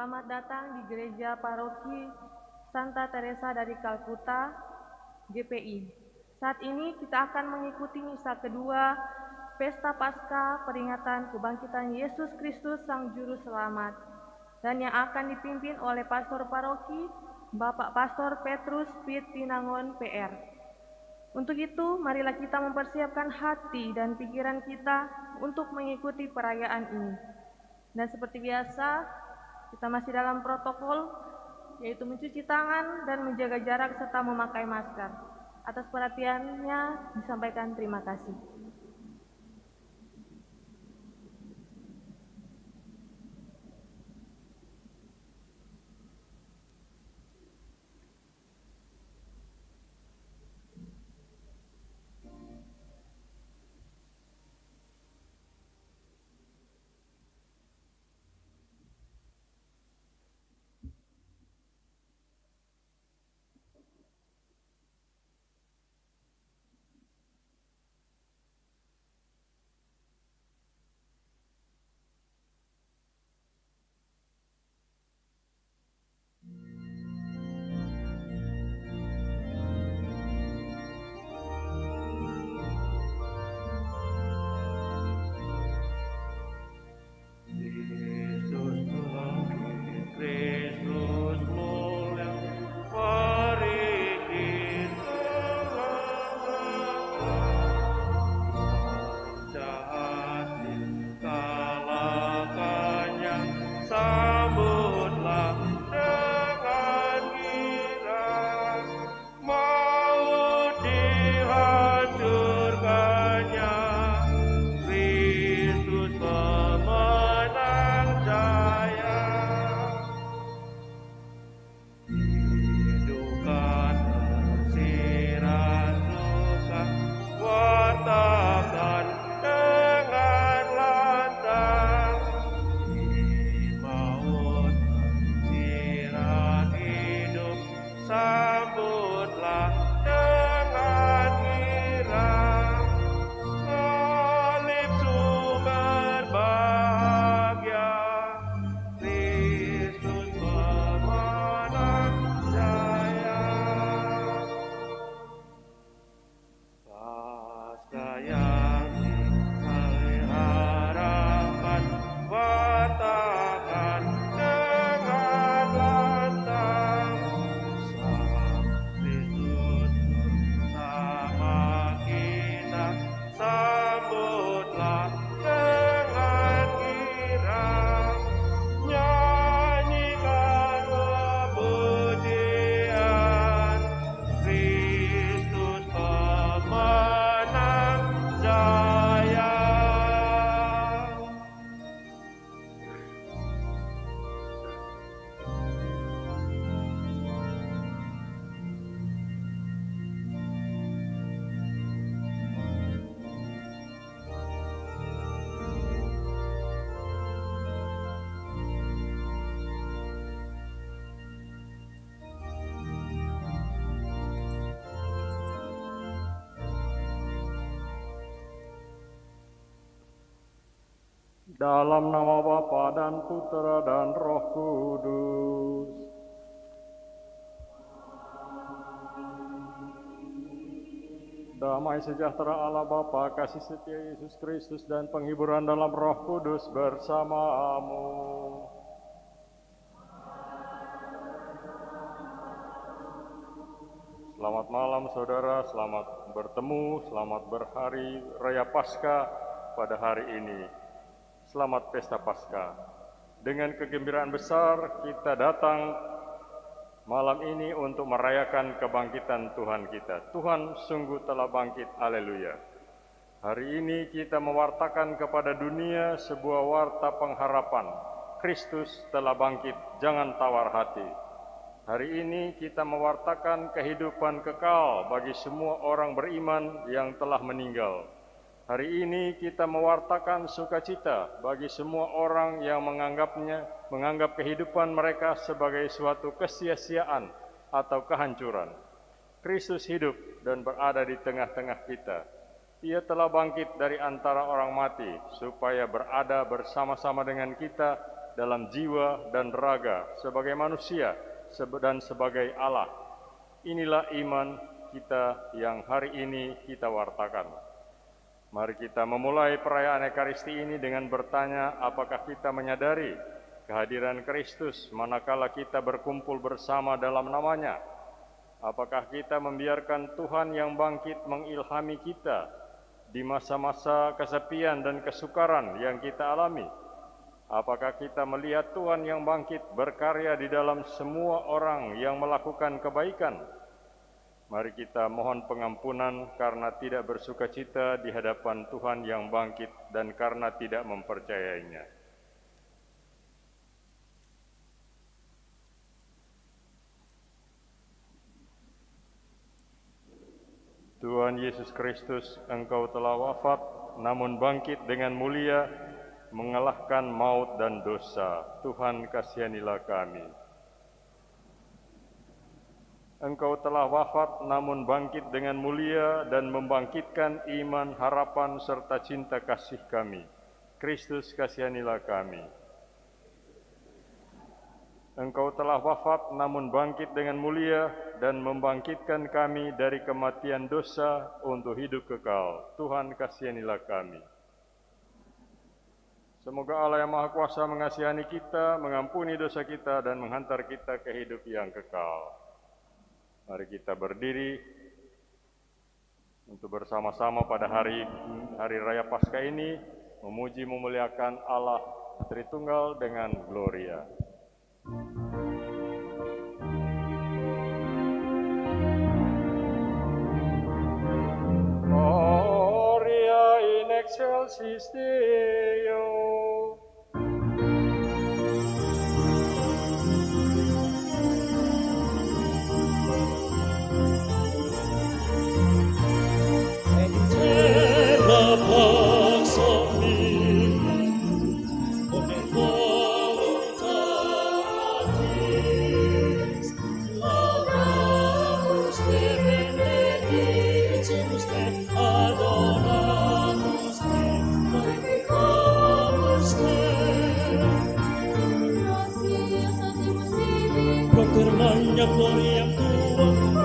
Selamat datang di Gereja Paroki Santa Teresa dari Kalkuta, GPI. Saat ini kita akan mengikuti misa kedua Pesta Paskah peringatan kebangkitan Yesus Kristus Sang Juru Selamat, dan yang akan dipimpin oleh Pastor Paroki Bapak Pastor Petrus Pit Pinangon PR. Untuk itu, marilah kita mempersiapkan hati dan pikiran kita untuk mengikuti perayaan ini. Dan seperti biasa, kita masih dalam protokol, yaitu mencuci tangan dan menjaga jarak serta memakai masker. Atas perhatiannya disampaikan terima kasih. Dalam nama Bapa dan Putra dan Roh Kudus. Damai sejahtera Allah Bapa, kasih setia Yesus Kristus, dan penghiburan dalam Roh Kudus bersamamu. Selamat malam saudara, selamat bertemu, selamat berhari Raya Paskah pada hari ini. Selamat Pesta Paskah. Dengan kegembiraan besar kita datang malam ini untuk merayakan kebangkitan Tuhan kita. Tuhan sungguh telah bangkit, haleluya. Hari ini kita mewartakan kepada dunia sebuah warta pengharapan. Kristus telah bangkit, jangan tawar hati. Hari ini kita mewartakan kehidupan kekal bagi semua orang beriman yang telah meninggal. Hari ini kita mewartakan sukacita bagi semua orang yang menganggap kehidupan mereka sebagai suatu kesia-siaan atau kehancuran. Kristus hidup dan berada di tengah-tengah kita. Ia telah bangkit dari antara orang mati supaya berada bersama-sama dengan kita dalam jiwa dan raga sebagai manusia dan sebagai Allah. Inilah iman kita yang hari ini kita wartakan. Mari kita memulai perayaan Ekaristi ini dengan bertanya, apakah kita menyadari kehadiran Kristus manakala kita berkumpul bersama dalam namanya? Apakah kita membiarkan Tuhan yang bangkit mengilhami kita di masa-masa kesepian dan kesukaran yang kita alami? Apakah kita melihat Tuhan yang bangkit berkarya di dalam semua orang yang melakukan kebaikan? Mari kita mohon pengampunan karena tidak bersukacita di hadapan Tuhan yang bangkit dan karena tidak mempercayainya. Tuhan Yesus Kristus, Engkau telah wafat, namun bangkit dengan mulia, mengalahkan maut dan dosa. Tuhan, kasihanilah kami. Engkau telah wafat, namun bangkit dengan mulia dan membangkitkan iman, harapan, serta cinta kasih kami. Kristus, kasihanilah kami. Engkau telah wafat, namun bangkit dengan mulia dan membangkitkan kami dari kematian dosa untuk hidup kekal. Tuhan, kasihanilah kami. Semoga Allah yang Maha Kuasa mengasihani kita, mengampuni dosa kita, dan menghantar kita ke hidup yang kekal. Mari kita berdiri untuk bersama-sama pada hari Raya Paskah ini memuji memuliakan Allah Tritunggal dengan Gloria. Gloria in excelsis Deo. Proclamando gloria tua,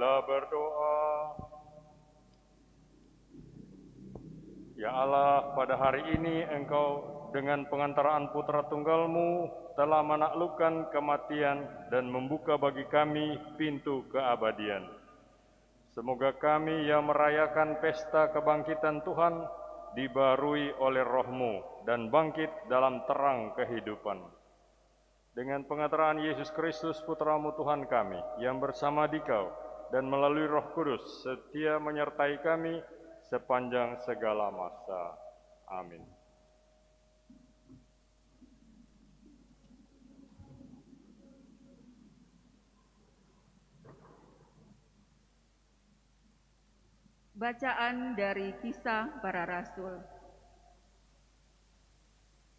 Marilah berdoa. Ya Allah, pada hari ini Engkau dengan pengantaraan Putra Tunggal-Mu telah menaklukkan kematian dan membuka bagi kami pintu keabadian. Semoga kami yang merayakan pesta kebangkitan Tuhan dibarui oleh Roh-Mu dan bangkit dalam terang kehidupan. Dengan pengantaraan Yesus Kristus Putra-Mu Tuhan kami, yang bersama Dikau dan melalui Roh Kudus setia menyertai kami sepanjang segala masa. Amin. Bacaan dari Kisah Para Rasul.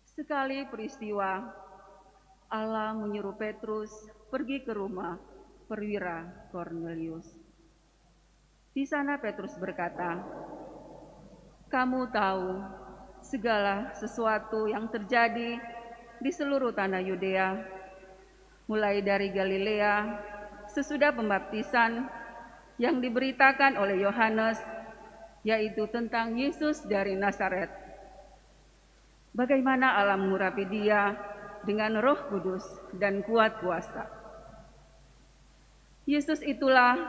Sekali peristiwa, Allah menyuruh Petrus pergi ke rumah perwira Kornelius. Di sana Petrus berkata, "Kamu tahu segala sesuatu yang terjadi di seluruh tanah Yudea, mulai dari Galilea sesudah pembaptisan yang diberitakan oleh Yohanes, yaitu tentang Yesus dari Nazaret. Bagaimana Allah mengurapi dia dengan Roh Kudus dan kuat kuasa. Yesus itulah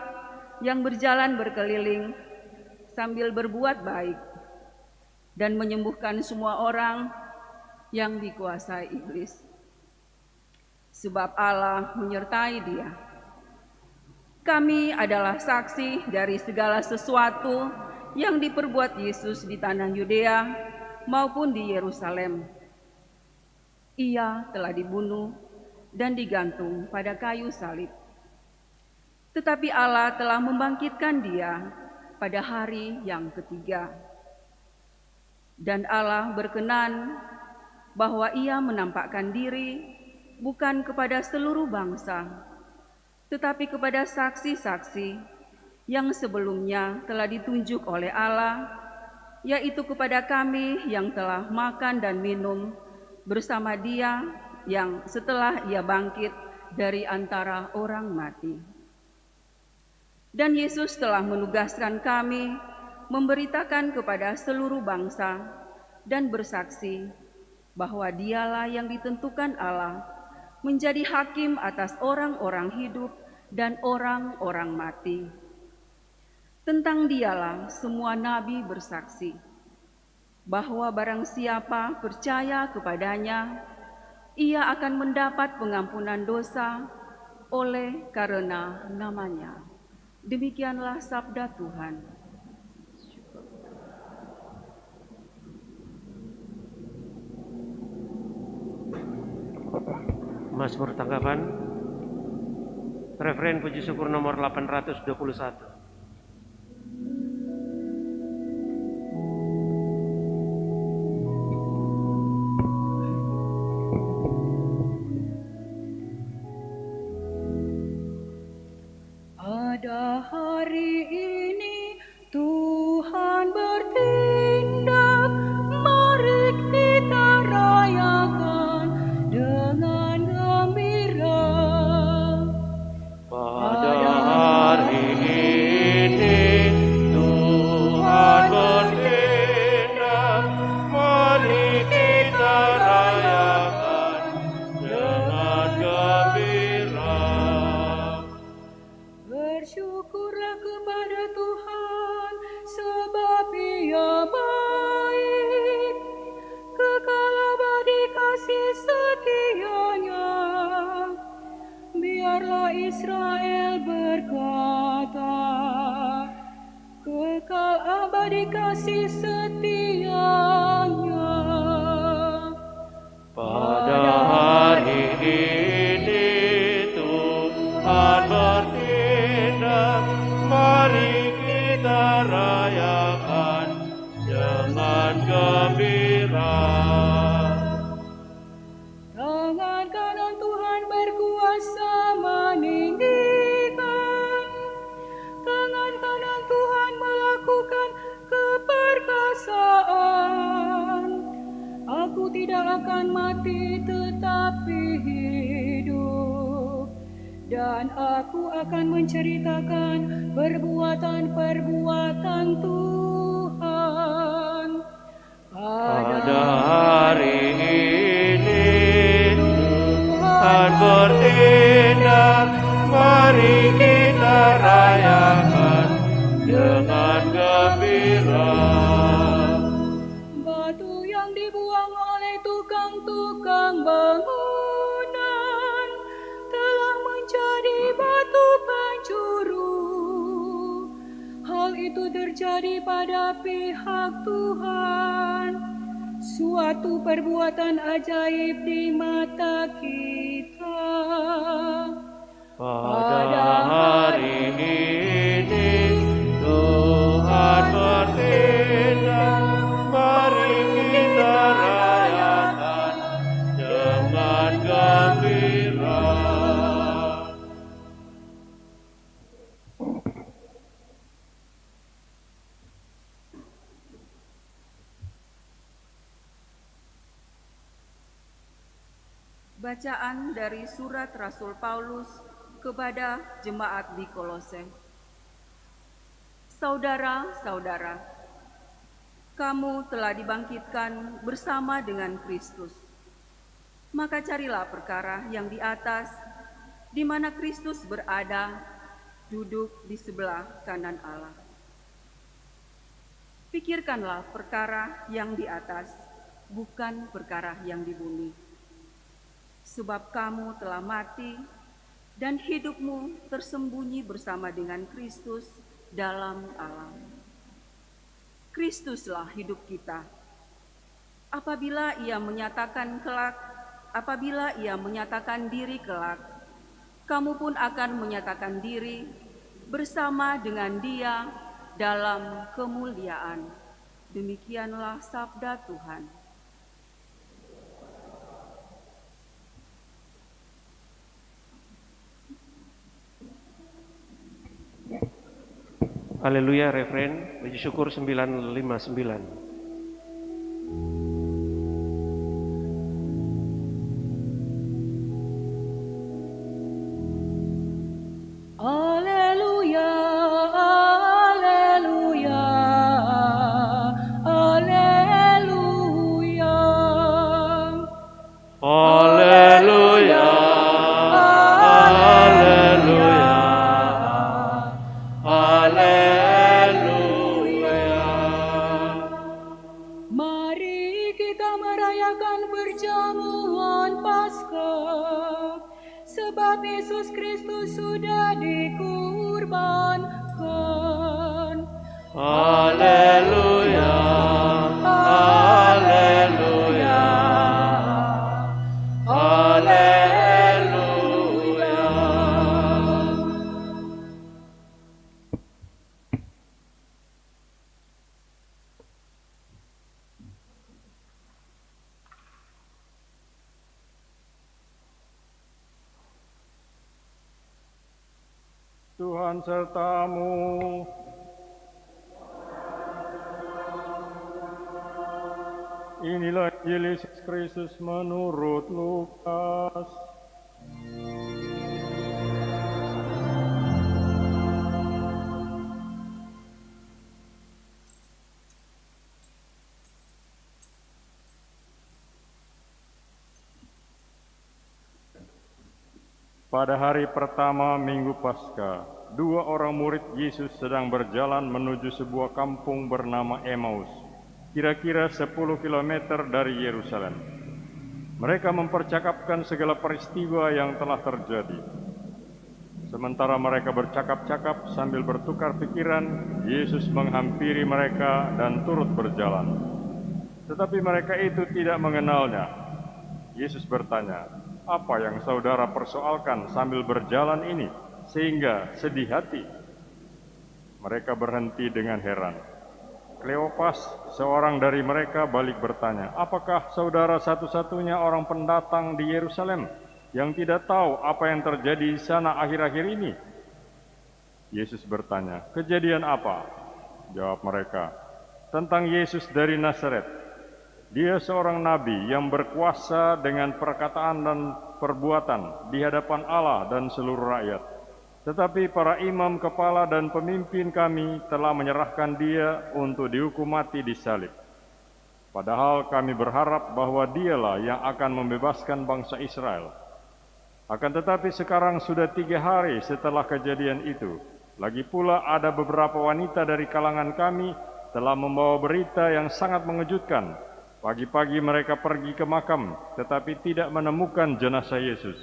yang berjalan berkeliling sambil berbuat baik dan menyembuhkan semua orang yang dikuasai iblis. Sebab Allah menyertai dia. Kami adalah saksi dari segala sesuatu yang diperbuat Yesus di tanah Yudea maupun di Yerusalem. Ia telah dibunuh dan digantung pada kayu salib. Tetapi Allah telah membangkitkan dia pada hari yang ketiga. Dan Allah berkenan bahwa ia menampakkan diri bukan kepada seluruh bangsa, tetapi kepada saksi-saksi yang sebelumnya telah ditunjuk oleh Allah, yaitu kepada kami yang telah makan dan minum bersama dia yang setelah ia bangkit dari antara orang mati. Dan Yesus telah menugaskan kami memberitakan kepada seluruh bangsa dan bersaksi bahwa dialah yang ditentukan Allah menjadi hakim atas orang-orang hidup dan orang-orang mati. Tentang dialah semua nabi bersaksi, bahwa barang siapa percaya kepadanya, ia akan mendapat pengampunan dosa oleh karena namanya. Demikianlah sabda Tuhan. Mazmur tanggapan, referen puji syukur nomor 821. Pada hari ini Tuhan bertindak, mari kita rayakan dengan gembira. Pada hari ini Tuhan bertindak, mari kita rayakan dengan gembira. Bersyukurlah kepada Tuhan, sebab Ia baik, kekal abadi kasih setianya. Biarlah Israel berkata, kekal abadi kasih setianya. Pada hari ini Tuhan bertindak, mari kita rayakan dengan gembira. Tangan kanan Tuhan berkuasa meninggikan, tangan kanan Tuhan melakukan keperkasaan. Aku tidak akan mati tetapi hidup, dan dan aku akan menceritakan perbuatan-perbuatan Tuhan. Pada hari ini Tuhan bertindak, mari kita rayakan dengan gembira. Batu yang dibuang oleh tukang-tukang bangunan telah menjadi batu pencuru. Hal itu terjadi pada pihak Tuhan, suatu perbuatan ajaib di mata kita. Pada hari ini Tuhan bertindak, mari kita rayakan dengan gembira. Bacaan dari surat Rasul Paulus kepada jemaat di Kolose. Saudara-saudara, kamu telah dibangkitkan bersama dengan Kristus. Maka carilah perkara yang di atas, di mana Kristus berada, duduk di sebelah kanan Allah. Pikirkanlah perkara yang di atas, bukan perkara yang di bumi. Sebab kamu telah mati, dan hidupmu tersembunyi bersama dengan Kristus dalam Allah. Kristuslah hidup kita. Apabila ia menyatakan diri kelak, kamu pun akan menyatakan diri bersama dengan Dia dalam kemuliaan. Demikianlah sabda Tuhan. Haleluya, refren, puji syukur 959. Haleluya, haleluya, haleluya. Haleluya, haleluya, haleluya. Mari kita merayakan perjamuan Paskah, sebab Yesus Kristus sudah dikurbankan. Haleluya, haleluya, haleluya. Tuhan sertamu. Inilah Injil Yesus Kristus menurut Lukas. Pada hari pertama Minggu Paskah, dua orang murid Yesus sedang berjalan menuju sebuah kampung bernama Emmaus, kira-kira 10 km dari Yerusalem. Mereka mempercakapkan segala peristiwa yang telah terjadi. Sementara mereka bercakap-cakap sambil bertukar pikiran, Yesus menghampiri mereka dan turut berjalan. Tetapi mereka itu tidak mengenalnya. Yesus bertanya, "Apa yang saudara persoalkan sambil berjalan ini, sehingga sedih hati?" Mereka berhenti dengan heran. Kleopas, seorang dari mereka, balik bertanya, "Apakah saudara satu-satunya orang pendatang di Yerusalem yang tidak tahu apa yang terjadi di sana akhir-akhir ini?" Yesus bertanya, "Kejadian apa?" Jawab mereka, "Tentang Yesus dari Nazaret. Dia seorang nabi yang berkuasa dengan perkataan dan perbuatan di hadapan Allah dan seluruh rakyat. Tetapi para imam kepala dan pemimpin kami telah menyerahkan dia untuk dihukum mati di salib. Padahal kami berharap bahwa dialah yang akan membebaskan bangsa Israel. Akan tetapi sekarang sudah 3 hari setelah kejadian itu. Lagi pula ada beberapa wanita dari kalangan kami telah membawa berita yang sangat mengejutkan. Pagi-pagi mereka pergi ke makam, tetapi tidak menemukan jenazah Yesus.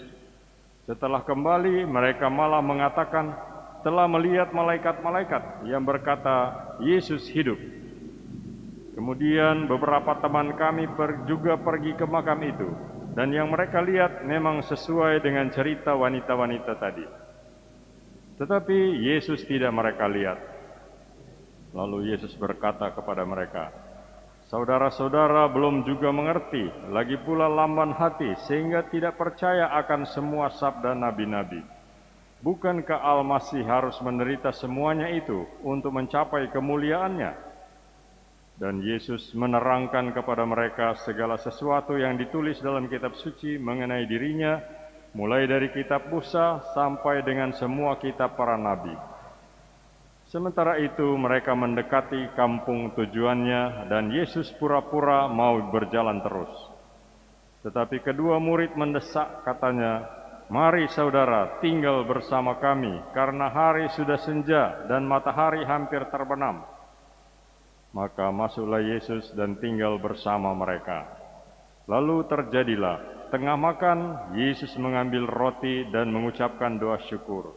Setelah kembali, mereka malah mengatakan telah melihat malaikat-malaikat yang berkata, Yesus hidup. Kemudian beberapa teman kami juga pergi ke makam itu, dan yang mereka lihat memang sesuai dengan cerita wanita-wanita tadi. Tetapi Yesus tidak mereka lihat. Lalu Yesus berkata kepada mereka, saudara-saudara belum juga mengerti, lagi pula lamban hati, sehingga tidak percaya akan semua sabda nabi-nabi. Bukankah Al-Masih harus menderita semuanya itu untuk mencapai kemuliaannya? Dan Yesus menerangkan kepada mereka segala sesuatu yang ditulis dalam kitab suci mengenai dirinya, mulai dari kitab Musa sampai dengan semua kitab para nabi. Sementara itu mereka mendekati kampung tujuannya dan Yesus pura-pura mau berjalan terus. Tetapi kedua murid mendesak, katanya, mari saudara tinggal bersama kami karena hari sudah senja dan matahari hampir terbenam. Maka masuklah Yesus dan tinggal bersama mereka. Lalu terjadilah, tengah makan, Yesus mengambil roti dan mengucapkan doa syukur.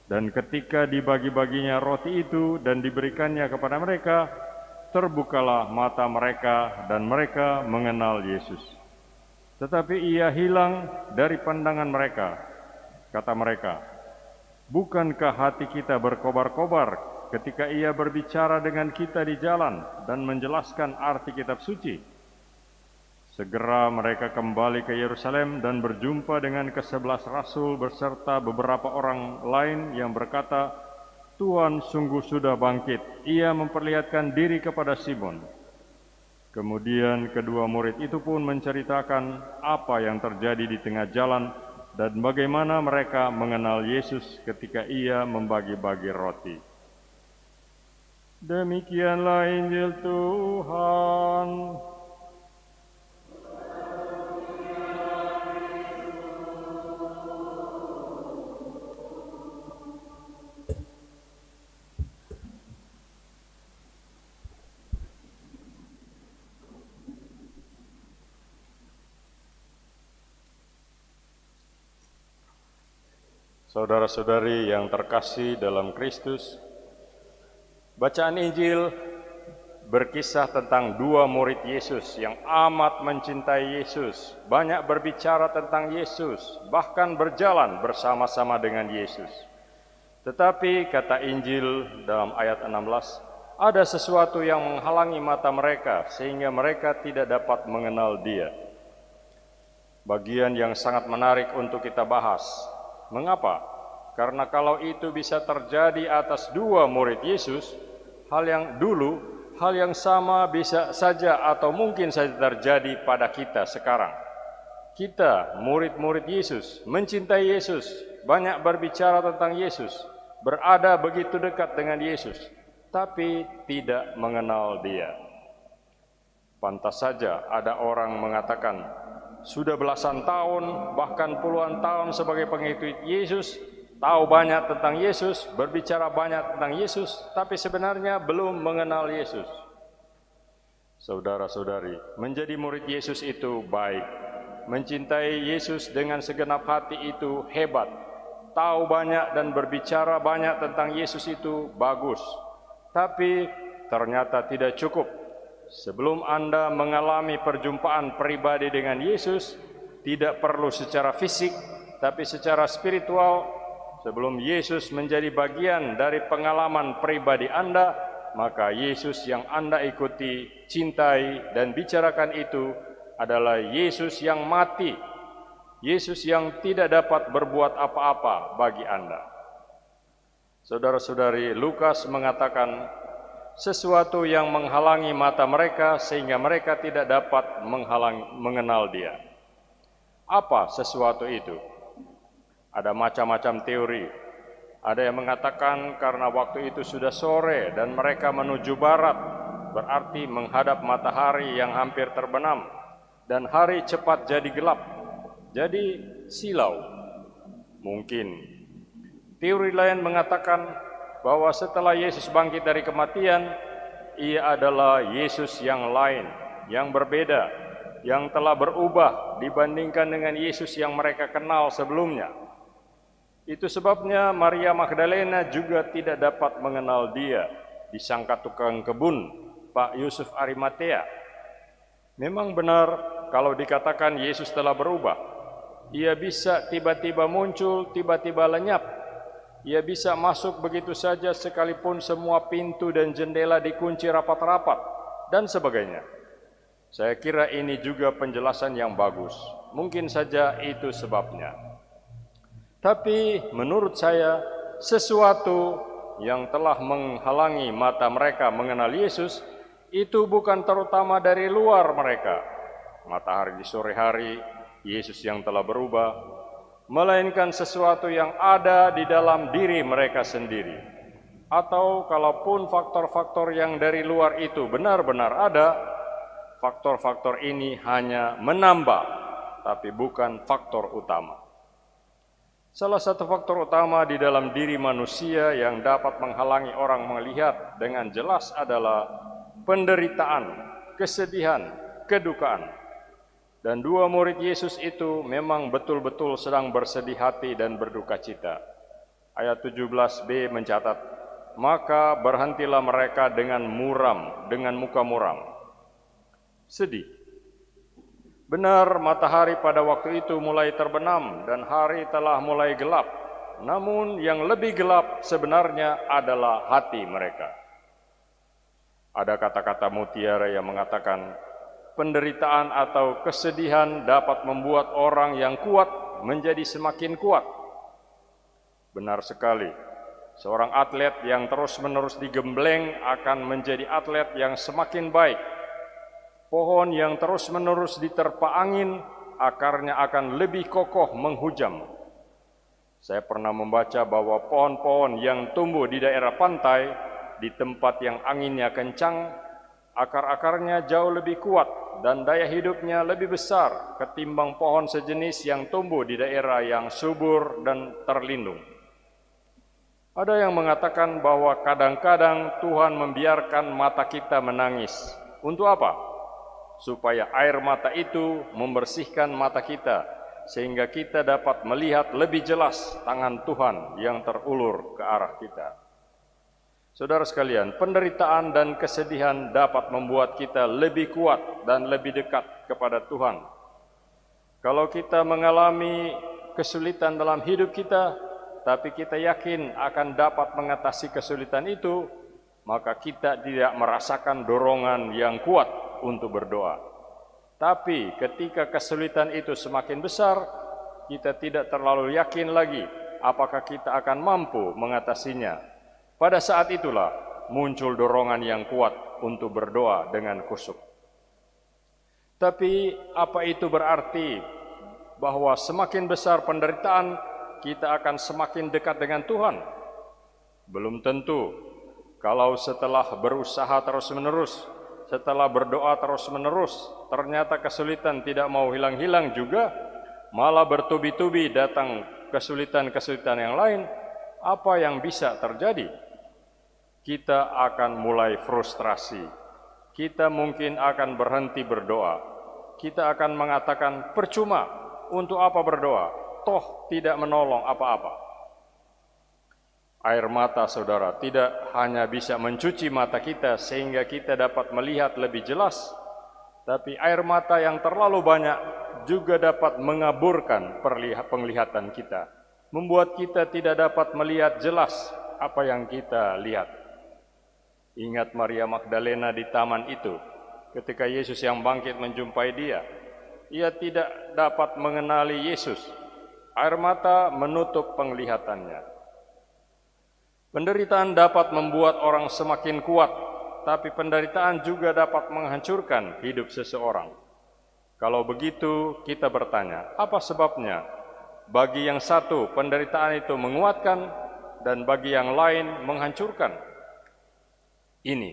Dan ketika dibagi-baginya roti itu dan diberikannya kepada mereka, terbukalah mata mereka dan mereka mengenal Yesus. Tetapi ia hilang dari pandangan mereka. Kata mereka, bukankah hati kita berkobar-kobar ketika ia berbicara dengan kita di jalan dan menjelaskan arti kitab suci? Segera mereka kembali ke Yerusalem dan berjumpa dengan ke-11 rasul beserta beberapa orang lain yang berkata, Tuhan sungguh sudah bangkit, ia memperlihatkan diri kepada Simon. Kemudian kedua murid itu pun menceritakan apa yang terjadi di tengah jalan dan bagaimana mereka mengenal Yesus ketika ia membagi-bagi roti. Demikianlah Injil Tuhan. Saudara-saudari yang terkasih dalam Kristus, bacaan Injil berkisah tentang dua murid Yesus yang amat mencintai Yesus, banyak berbicara tentang Yesus, bahkan berjalan bersama-sama dengan Yesus. Tetapi kata Injil dalam ayat 16, ada sesuatu yang menghalangi mata mereka sehingga mereka tidak dapat mengenal Dia. Bagian yang sangat menarik untuk kita bahas. Mengapa? Karena kalau itu bisa terjadi atas dua murid Yesus, hal yang sama bisa saja atau mungkin saja terjadi pada kita sekarang. Kita, murid-murid Yesus, mencintai Yesus, banyak berbicara tentang Yesus, berada begitu dekat dengan Yesus, tapi tidak mengenal Dia. Pantas saja ada orang mengatakan, sudah belasan tahun, bahkan puluhan tahun sebagai pengikut Yesus, tahu banyak tentang Yesus, berbicara banyak tentang Yesus, tapi sebenarnya belum mengenal Yesus. Saudara-saudari, menjadi murid Yesus itu baik. Mencintai Yesus dengan segenap hati itu hebat. Tahu banyak dan berbicara banyak tentang Yesus itu bagus. Tapi ternyata tidak cukup. Sebelum Anda mengalami perjumpaan pribadi dengan Yesus, tidak perlu secara fisik, tapi secara spiritual. Sebelum Yesus menjadi bagian dari pengalaman pribadi Anda, maka Yesus yang Anda ikuti, cintai, dan bicarakan itu adalah Yesus yang mati, Yesus yang tidak dapat berbuat apa-apa bagi Anda. Saudara-saudari, Lukas mengatakan, sesuatu yang menghalangi mata mereka sehingga mereka tidak dapat mengenal Dia. Apa sesuatu itu? Ada macam-macam teori. Ada yang mengatakan karena waktu itu sudah sore dan mereka menuju barat, berarti menghadap matahari yang hampir terbenam, dan hari cepat jadi gelap, jadi silau. Mungkin. Teori lain mengatakan bahwa setelah Yesus bangkit dari kematian, Ia adalah Yesus yang lain, yang berbeda, yang telah berubah dibandingkan dengan Yesus yang mereka kenal sebelumnya. Itu sebabnya Maria Magdalena juga tidak dapat mengenal Dia, disangka tukang kebun, Pak Yusuf Arimatea. Memang benar kalau dikatakan Yesus telah berubah. Ia bisa tiba-tiba muncul, tiba-tiba lenyap. Ia bisa masuk begitu saja sekalipun semua pintu dan jendela dikunci rapat-rapat, dan sebagainya. Saya kira ini juga penjelasan yang bagus. Mungkin saja itu sebabnya. Tapi menurut saya, sesuatu yang telah menghalangi mata mereka mengenal Yesus itu bukan terutama dari luar mereka, matahari di sore hari, Yesus yang telah berubah, melainkan sesuatu yang ada di dalam diri mereka sendiri. Atau kalaupun faktor-faktor yang dari luar itu benar-benar ada, faktor-faktor ini hanya menambah, tapi bukan faktor utama. Salah satu faktor utama di dalam diri manusia yang dapat menghalangi orang melihat dengan jelas adalah penderitaan, kesedihan, kedukaan. Dan dua murid Yesus itu memang betul-betul sedang bersedih hati dan berduka cita. Ayat 17b mencatat, maka berhentilah mereka dengan muka muram. Sedih. Benar, matahari pada waktu itu mulai terbenam dan hari telah mulai gelap. Namun yang lebih gelap sebenarnya adalah hati mereka. Ada kata-kata mutiara yang mengatakan, penderitaan atau kesedihan dapat membuat orang yang kuat menjadi semakin kuat. Benar sekali, seorang atlet yang terus-menerus digembleng akan menjadi atlet yang semakin baik. Pohon yang terus-menerus diterpa angin, akarnya akan lebih kokoh menghujam. Saya pernah membaca bahwa pohon-pohon yang tumbuh di daerah pantai, di tempat yang anginnya kencang, akar-akarnya jauh lebih kuat dan daya hidupnya lebih besar ketimbang pohon sejenis yang tumbuh di daerah yang subur dan terlindung. Ada yang mengatakan bahwa kadang-kadang Tuhan membiarkan mata kita menangis. Untuk apa? Supaya air mata itu membersihkan mata kita, sehingga kita dapat melihat lebih jelas tangan Tuhan yang terulur ke arah kita. Saudara sekalian, penderitaan dan kesedihan dapat membuat kita lebih kuat dan lebih dekat kepada Tuhan. Kalau kita mengalami kesulitan dalam hidup kita, tapi kita yakin akan dapat mengatasi kesulitan itu, maka kita tidak merasakan dorongan yang kuat untuk berdoa. Tapi ketika kesulitan itu semakin besar, kita tidak terlalu yakin lagi apakah kita akan mampu mengatasinya. Pada saat itulah muncul dorongan yang kuat untuk berdoa dengan khusyuk. Tapi apa itu berarti bahwa semakin besar penderitaan, kita akan semakin dekat dengan Tuhan? Belum tentu. Kalau setelah berusaha terus-menerus, setelah berdoa terus-menerus, ternyata kesulitan tidak mau hilang-hilang juga, malah bertubi-tubi datang kesulitan-kesulitan yang lain, apa yang bisa terjadi? Kita akan mulai frustrasi. Kita mungkin akan berhenti berdoa. Kita akan mengatakan, percuma, untuk apa berdoa? Toh tidak menolong apa-apa. Air mata, saudara, tidak hanya bisa mencuci mata kita sehingga kita dapat melihat lebih jelas, tapi air mata yang terlalu banyak juga dapat mengaburkan penglihatan kita, membuat kita tidak dapat melihat jelas apa yang kita lihat. Ingat Maria Magdalena di taman itu, ketika Yesus yang bangkit menjumpai dia, ia tidak dapat mengenali Yesus. Air mata menutup penglihatannya. Penderitaan dapat membuat orang semakin kuat, tapi penderitaan juga dapat menghancurkan hidup seseorang. Kalau begitu, kita bertanya, apa sebabnya? Bagi yang satu, penderitaan itu menguatkan, dan bagi yang lain menghancurkan. Ini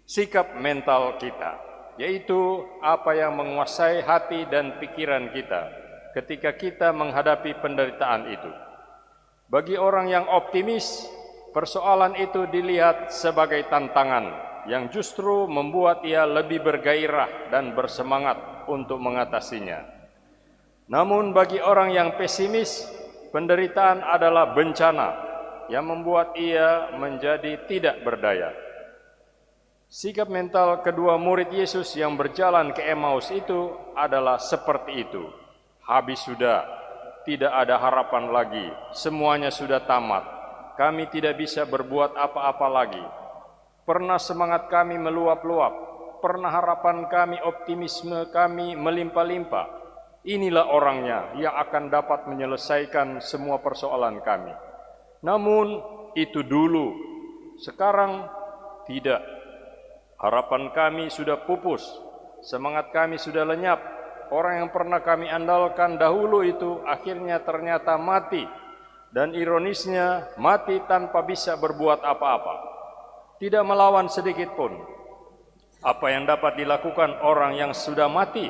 sikap mental kita, yaitu apa yang menguasai hati dan pikiran kita ketika kita menghadapi penderitaan itu. Bagi orang yang optimis, persoalan itu dilihat sebagai tantangan yang justru membuat ia lebih bergairah dan bersemangat untuk mengatasinya. Namun bagi orang yang pesimis, penderitaan adalah bencana yang membuat ia menjadi tidak berdaya. Sikap mental kedua murid Yesus yang berjalan ke Emmaus itu adalah seperti itu. Habis sudah, tidak ada harapan lagi, semuanya sudah tamat. Kami tidak bisa berbuat apa-apa lagi. Pernah semangat kami meluap-luap, pernah harapan kami, optimisme kami melimpah-limpah. Inilah orangnya yang akan dapat menyelesaikan semua persoalan kami. Namun itu dulu, sekarang tidak. Harapan kami sudah pupus, semangat kami sudah lenyap. Orang yang pernah kami andalkan dahulu itu akhirnya ternyata mati. Dan ironisnya mati tanpa bisa berbuat apa-apa. Tidak melawan sedikit pun. Apa yang dapat dilakukan orang yang sudah mati?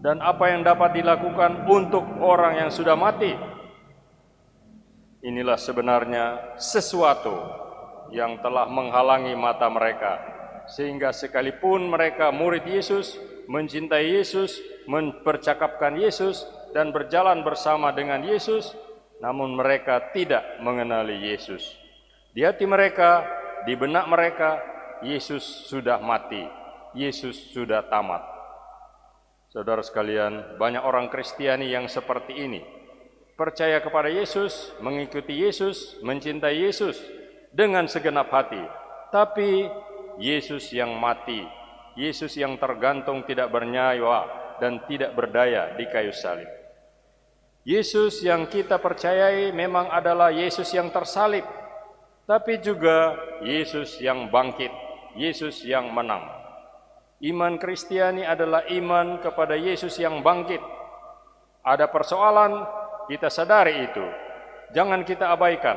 Dan apa yang dapat dilakukan untuk orang yang sudah mati? Inilah sebenarnya sesuatu yang telah menghalangi mata mereka, sehingga sekalipun mereka murid Yesus, mencintai Yesus, mempercakapkan Yesus, dan berjalan bersama dengan Yesus, namun mereka tidak mengenali Yesus. Di hati mereka, di benak mereka, Yesus sudah mati, Yesus sudah tamat. Saudara sekalian, banyak orang Kristiani yang seperti ini, percaya kepada Yesus, mengikuti Yesus, mencintai Yesus dengan segenap hati, tapi Yesus yang mati, Yesus yang tergantung tidak bernyawa dan tidak berdaya di kayu salib. Yesus yang kita percayai memang adalah Yesus yang tersalib, tapi juga Yesus yang bangkit, Yesus yang menang. Iman Kristiani adalah iman kepada Yesus yang bangkit. Ada persoalan, kita sadari itu, jangan kita abaikan,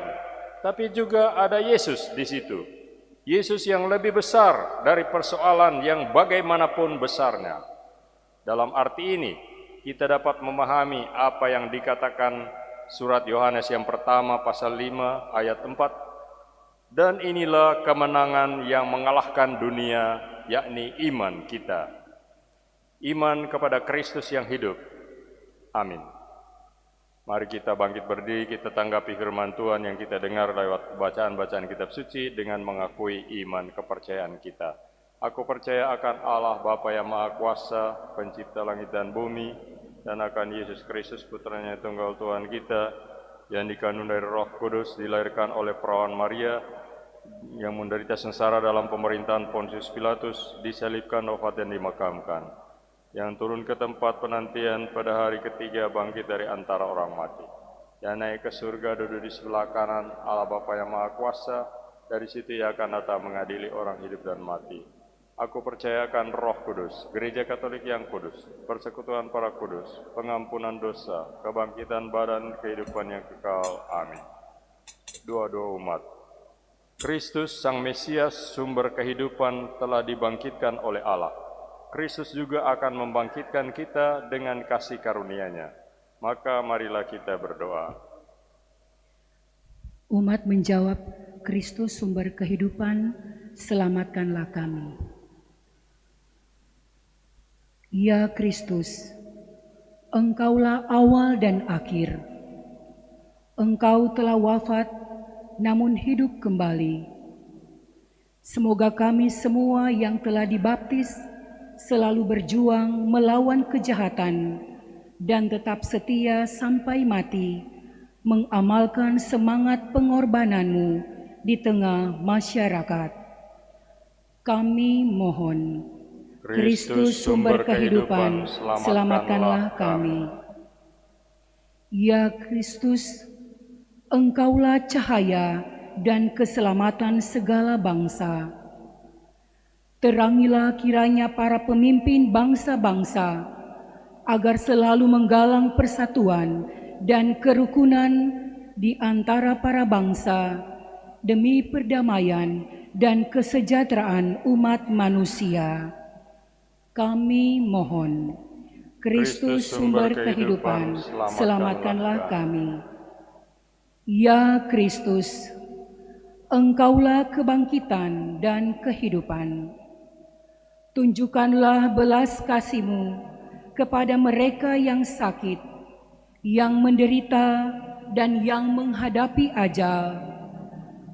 tapi juga ada Yesus di situ. Yesus yang lebih besar dari persoalan yang bagaimanapun besarnya. Dalam arti ini, kita dapat memahami apa yang dikatakan surat Yohanes yang pertama pasal 5 ayat 4. Dan inilah kemenangan yang mengalahkan dunia, yakni iman kita. Iman kepada Kristus yang hidup. Amin. Mari kita bangkit berdiri, kita tanggapi firman Tuhan yang kita dengar lewat bacaan-bacaan kitab suci dengan mengakui iman kepercayaan kita. Aku percaya akan Allah Bapa yang Maha Kuasa, pencipta langit dan bumi, dan akan Yesus Kristus putranya tunggal Tuhan kita, yang dikandung dari Roh Kudus, dilahirkan oleh perawan Maria, yang menderita sengsara dalam pemerintahan Pontius Pilatus, disalibkan, wafat dan dimakamkan, yang turun ke tempat penantian pada hari ketiga, bangkit dari antara orang mati, yang naik ke surga, duduk di sebelah kanan Allah Bapa yang Maha Kuasa. Dari situ ia akan datang mengadili orang hidup dan mati. Aku percayakan Roh Kudus, Gereja Katolik yang kudus, persekutuan para kudus, pengampunan dosa, kebangkitan badan, kehidupan yang kekal. Amin. Doa-doa umat. Kristus Sang Mesias, sumber kehidupan, telah dibangkitkan oleh Allah. Kristus juga akan membangkitkan kita dengan kasih karunia-Nya. Maka marilah kita berdoa. Umat menjawab, Kristus sumber kehidupan, selamatkanlah kami. Ya Kristus, Engkaulah awal dan akhir. Engkau telah wafat, namun hidup kembali. Semoga kami semua yang telah dibaptis selalu berjuang melawan kejahatan dan tetap setia sampai mati, mengamalkan semangat pengorbanan-Mu di tengah masyarakat. Kami mohon, Kristus sumber kehidupan, selamatkanlah kami. Ya Kristus, Engkaulah cahaya dan keselamatan segala bangsa. Terangilah kiranya para pemimpin bangsa-bangsa, agar selalu menggalang persatuan dan kerukunan di antara para bangsa, demi perdamaian dan kesejahteraan umat manusia. Kami mohon, Kristus sumber kehidupan, selamatkanlah kami. Ya Kristus, Engkaulah kebangkitan dan kehidupan. Tunjukkanlah belas kasih-Mu kepada mereka yang sakit, yang menderita, dan yang menghadapi ajal,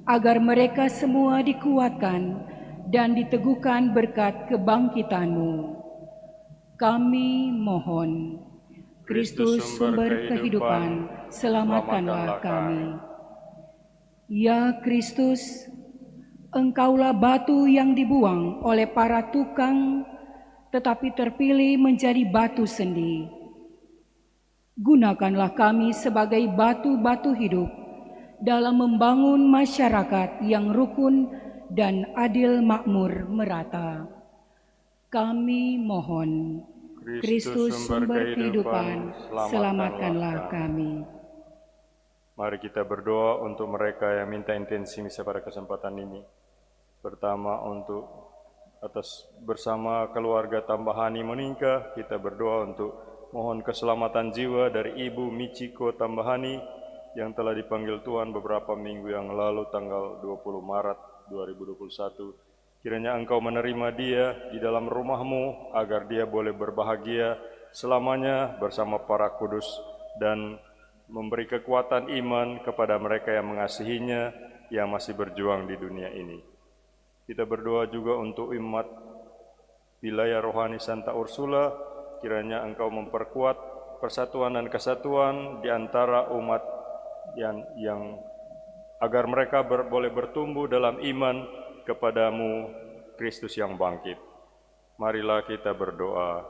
agar mereka semua dikuatkan dan diteguhkan berkat kebangkitan-Mu. Kami mohon, Kristus sumber kehidupan, selamatkanlah kami. Ya Kristus, Engkaulah batu yang dibuang oleh para tukang, tetapi terpilih menjadi batu sendi. Gunakanlah kami sebagai batu-batu hidup dalam membangun masyarakat yang rukun dan adil makmur merata. Kami mohon, Kristus sumber kehidupan, selamatkanlah kami. Mari kita berdoa untuk mereka yang minta intensi misa pada kesempatan ini. Pertama, untuk atas bersama keluarga Tambahani Monika, kita berdoa untuk mohon keselamatan jiwa dari Ibu Michiko Tambahani yang telah dipanggil Tuhan beberapa minggu yang lalu tanggal 20 Maret 2021. Kiranya Engkau menerima dia di dalam rumah-Mu agar dia boleh berbahagia selamanya bersama para kudus dan memberi kekuatan iman kepada mereka yang mengasihinya yang masih berjuang di dunia ini. Kita berdoa juga untuk umat wilayah rohani Santa Ursula, kiranya Engkau memperkuat persatuan dan kesatuan di antara umat yang agar mereka boleh bertumbuh dalam iman kepadamu, Kristus yang bangkit. Marilah kita berdoa.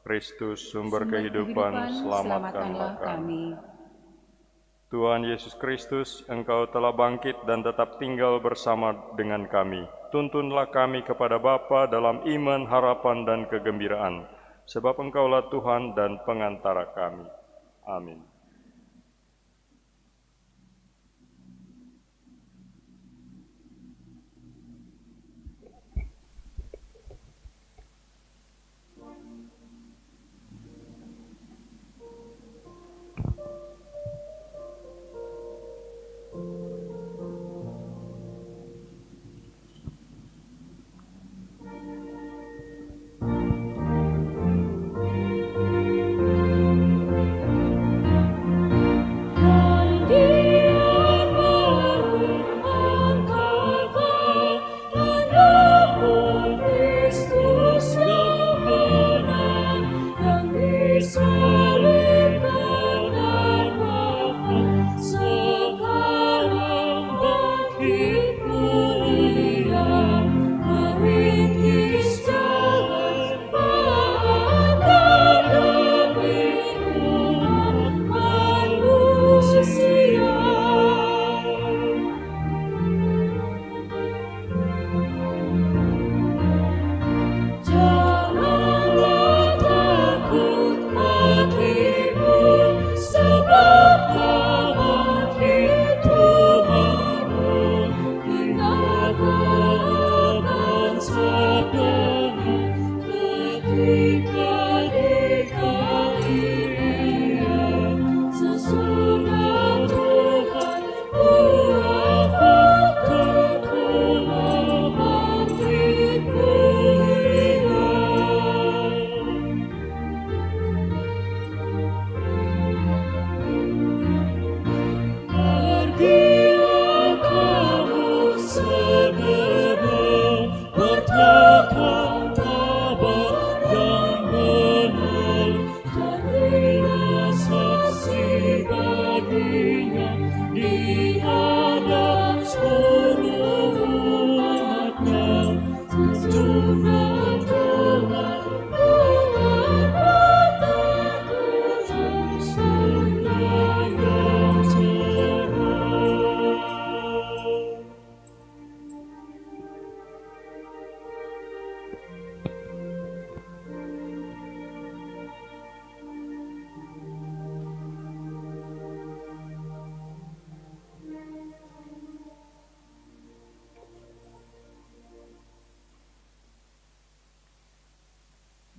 Kristus sumber kehidupan, selamatkanlah kami. Tuhan Yesus Kristus, Engkau telah bangkit dan tetap tinggal bersama dengan kami. Tuntunlah kami kepada Bapa dalam iman, harapan, dan kegembiraan, sebab Engkaulah Tuhan dan pengantara kami. Amin.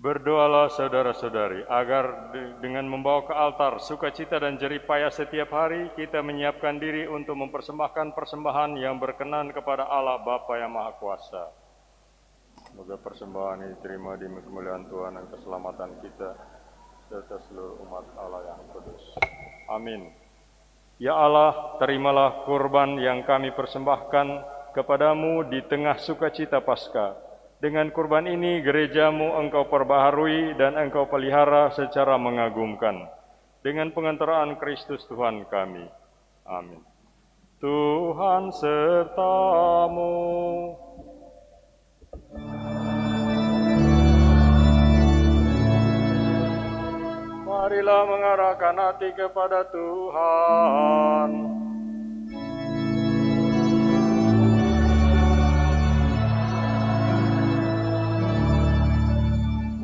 Berdoalah saudara-saudari, agar dengan membawa ke altar sukacita dan jeripaya setiap hari, kita menyiapkan diri untuk mempersembahkan persembahan yang berkenan kepada Allah Bapa yang Maha Kuasa. Semoga persembahan ini diterima di kemuliaan Tuhan dan keselamatan kita, serta seluruh umat Allah yang kudus. Amin. Ya Allah, terimalah kurban yang kami persembahkan kepadamu di tengah sukacita Paskah. Dengan kurban ini gerejamu Engkau perbaharui dan Engkau pelihara secara mengagumkan. Dengan pengantaraan Kristus Tuhan kami. Amin. Tuhan sertamu. Marilah mengarahkan hati kepada Tuhan.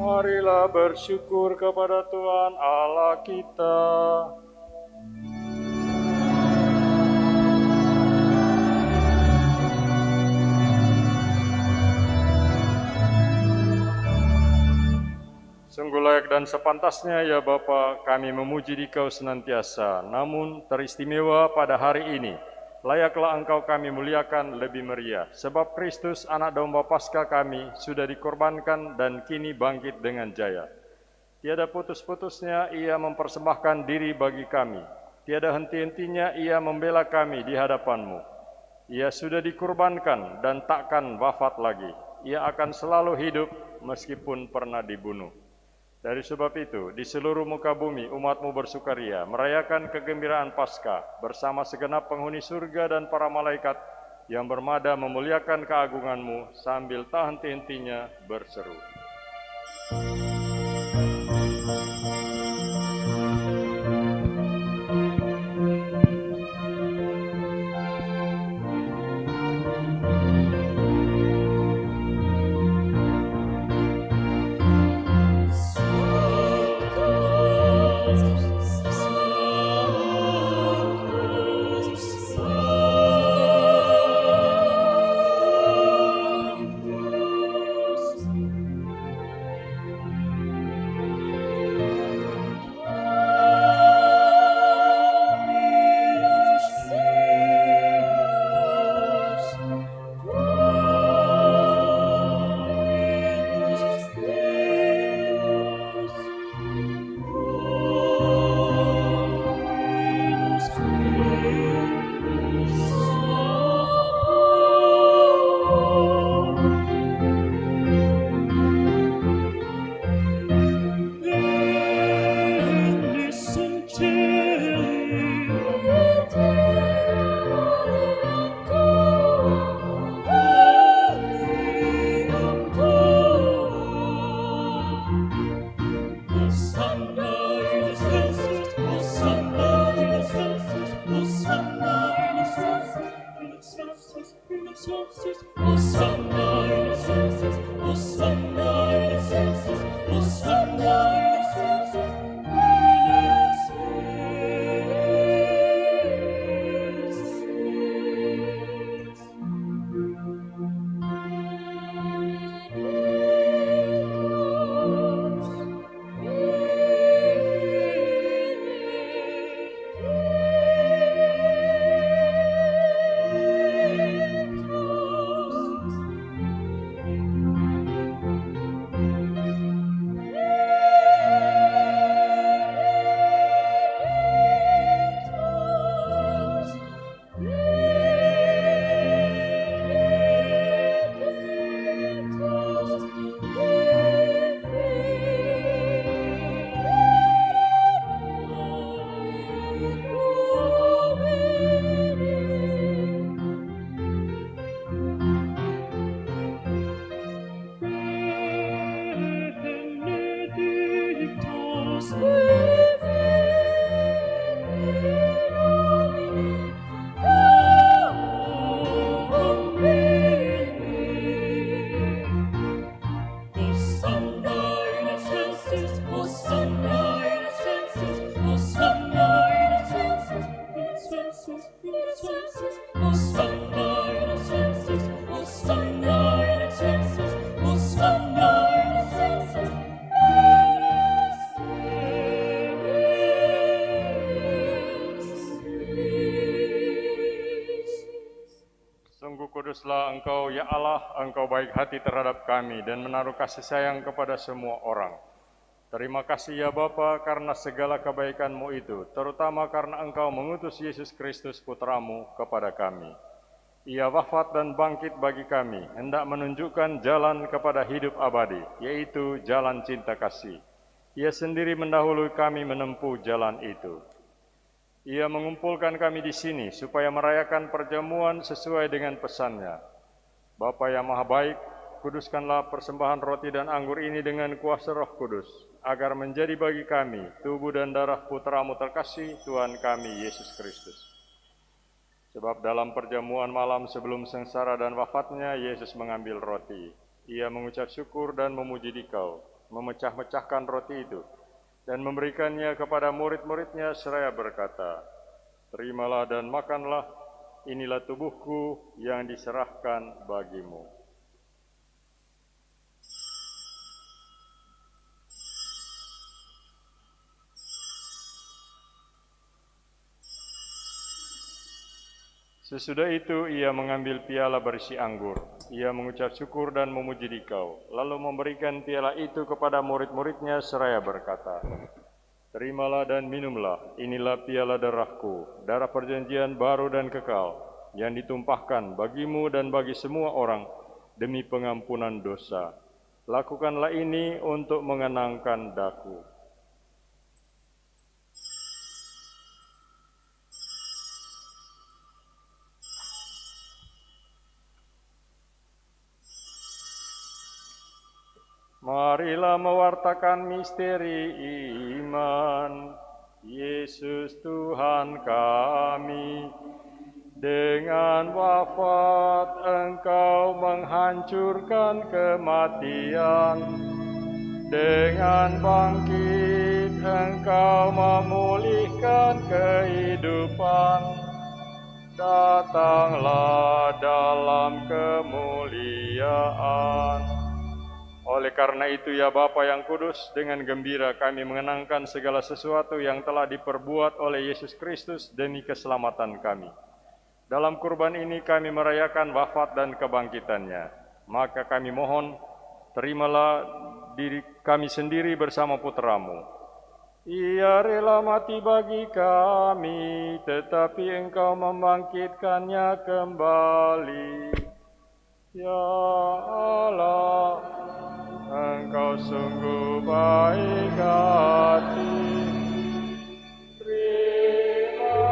Marilah bersyukur kepada Tuhan Allah kita. Sungguh layak dan sepantasnya ya Bapa, kami memuji Dikau senantiasa. Namun teristimewa pada hari ini, layaklah Engkau kami muliakan lebih meriah. Sebab Kristus anak domba Paskah kami sudah dikorbankan dan kini bangkit dengan jaya. Tiada putus-putusnya Ia mempersembahkan diri bagi kami. Tiada henti-hentinya Ia membela kami di hadapan-Mu. Ia sudah dikorbankan dan takkan wafat lagi. Ia akan selalu hidup meskipun pernah dibunuh. Dari sebab itu, di seluruh muka bumi umat-Mu bersukaria, merayakan kegembiraan Paskah bersama segenap penghuni surga dan para malaikat yang bermada memuliakan keagungan-Mu sambil tak henti-hentinya berseru. Sungguh kuduslah Engkau, ya Allah, Engkau baik hati terhadap kami dan menaruh kasih sayang kepada semua orang. Terima kasih ya Bapa karena segala kebaikan-Mu itu, terutama karena Engkau mengutus Yesus Kristus Putra-Mu kepada kami. Ia wafat dan bangkit bagi kami, hendak menunjukkan jalan kepada hidup abadi, yaitu jalan cinta kasih. Ia sendiri mendahului kami menempuh jalan itu. Ia mengumpulkan kami di sini supaya merayakan perjamuan sesuai dengan pesan-Nya. Bapa yang Maha Baik, kuduskanlah persembahan roti dan anggur ini dengan kuasa Roh Kudus, agar menjadi bagi kami tubuh dan darah Putra-Mu terkasih, Tuhan kami Yesus Kristus. Sebab dalam perjamuan malam sebelum sengsara dan wafatnya, Yesus mengambil roti. Ia mengucap syukur dan memuji Dikau, memecah-mecahkan roti itu, dan memberikannya kepada murid-muridnya seraya berkata, "Terimalah dan makanlah, inilah tubuhku yang diserahkan bagimu." Sesudah itu ia mengambil piala berisi anggur. Ia mengucap syukur dan memuji Dikau, lalu memberikan piala itu kepada murid-muridnya seraya berkata, "Terimalah dan minumlah, inilah piala darahku, darah perjanjian baru dan kekal, yang ditumpahkan bagimu dan bagi semua orang demi pengampunan dosa. Lakukanlah ini untuk mengenangkan daku." Marilah mewartakan misteri iman. Yesus Tuhan kami, dengan wafat Engkau menghancurkan kematian, dengan bangkit Engkau memulihkan kehidupan. Datanglah dalam kemuliaan. Oleh karena itu ya Bapa yang kudus, dengan gembira kami mengenangkan segala sesuatu yang telah diperbuat oleh Yesus Kristus demi keselamatan kami. Dalam kurban ini kami merayakan wafat dan kebangkitannya. Maka kami mohon, terimalah diri kami sendiri bersama Putra-Mu. Ia rela mati bagi kami, tetapi Engkau membangkitkannya kembali. Ya Allah, Engkau sungguh baik hati. Terimalah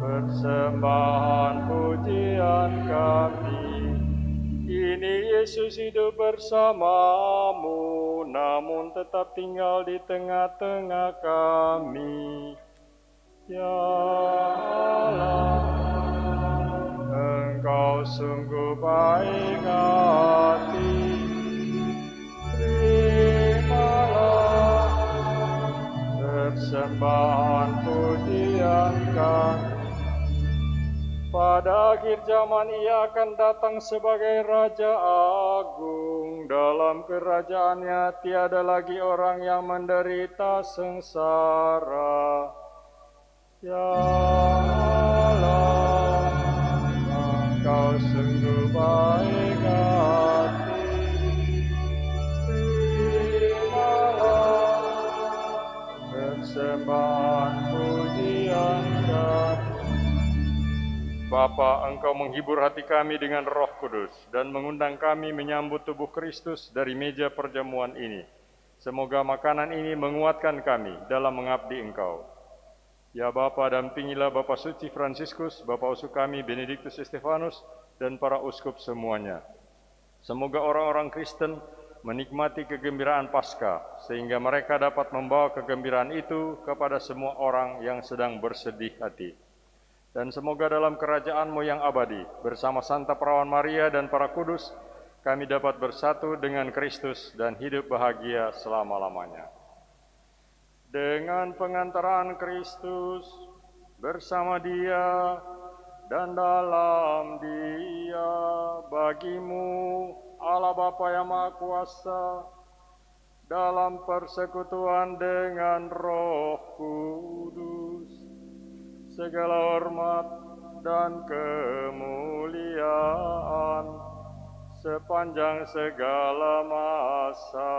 persembahan pujian kami. Ini Yesus hidup bersamamu, namun tetap tinggal di tengah-tengah kami. Ya Allah, Engkau sungguh baik hati. Terimalah persembahan pujian kami. Pada akhir zaman Ia akan datang sebagai Raja Agung. Dalam kerajaannya tiada lagi orang yang menderita sengsara. Ya Allah, Engkau sungguh baik hati. Terimalah persembahan pujian kami. Bapa, Engkau menghibur hati kami dengan Roh Kudus dan mengundang kami menyambut tubuh Kristus dari meja perjamuan ini. Semoga makanan ini menguatkan kami dalam mengabdi Engkau. Ya Bapa, dampingilah Bapak Suci Fransiskus, Bapak Uskup kami Benediktus Estefanus, dan para uskup semuanya. Semoga orang-orang Kristen menikmati kegembiraan Paskah, sehingga mereka dapat membawa kegembiraan itu kepada semua orang yang sedang bersedih hati. Dan semoga dalam kerajaan-Mu yang abadi, bersama Santa Perawan Maria dan para kudus, kami dapat bersatu dengan Kristus dan hidup bahagia selama-lamanya. Dengan pengantaran Kristus, bersama Dia, dan dalam Dia, bagimu, Allah Bapa yang Maha Kuasa, dalam persekutuan dengan Roh Kudus, segala hormat dan kemuliaan sepanjang segala masa.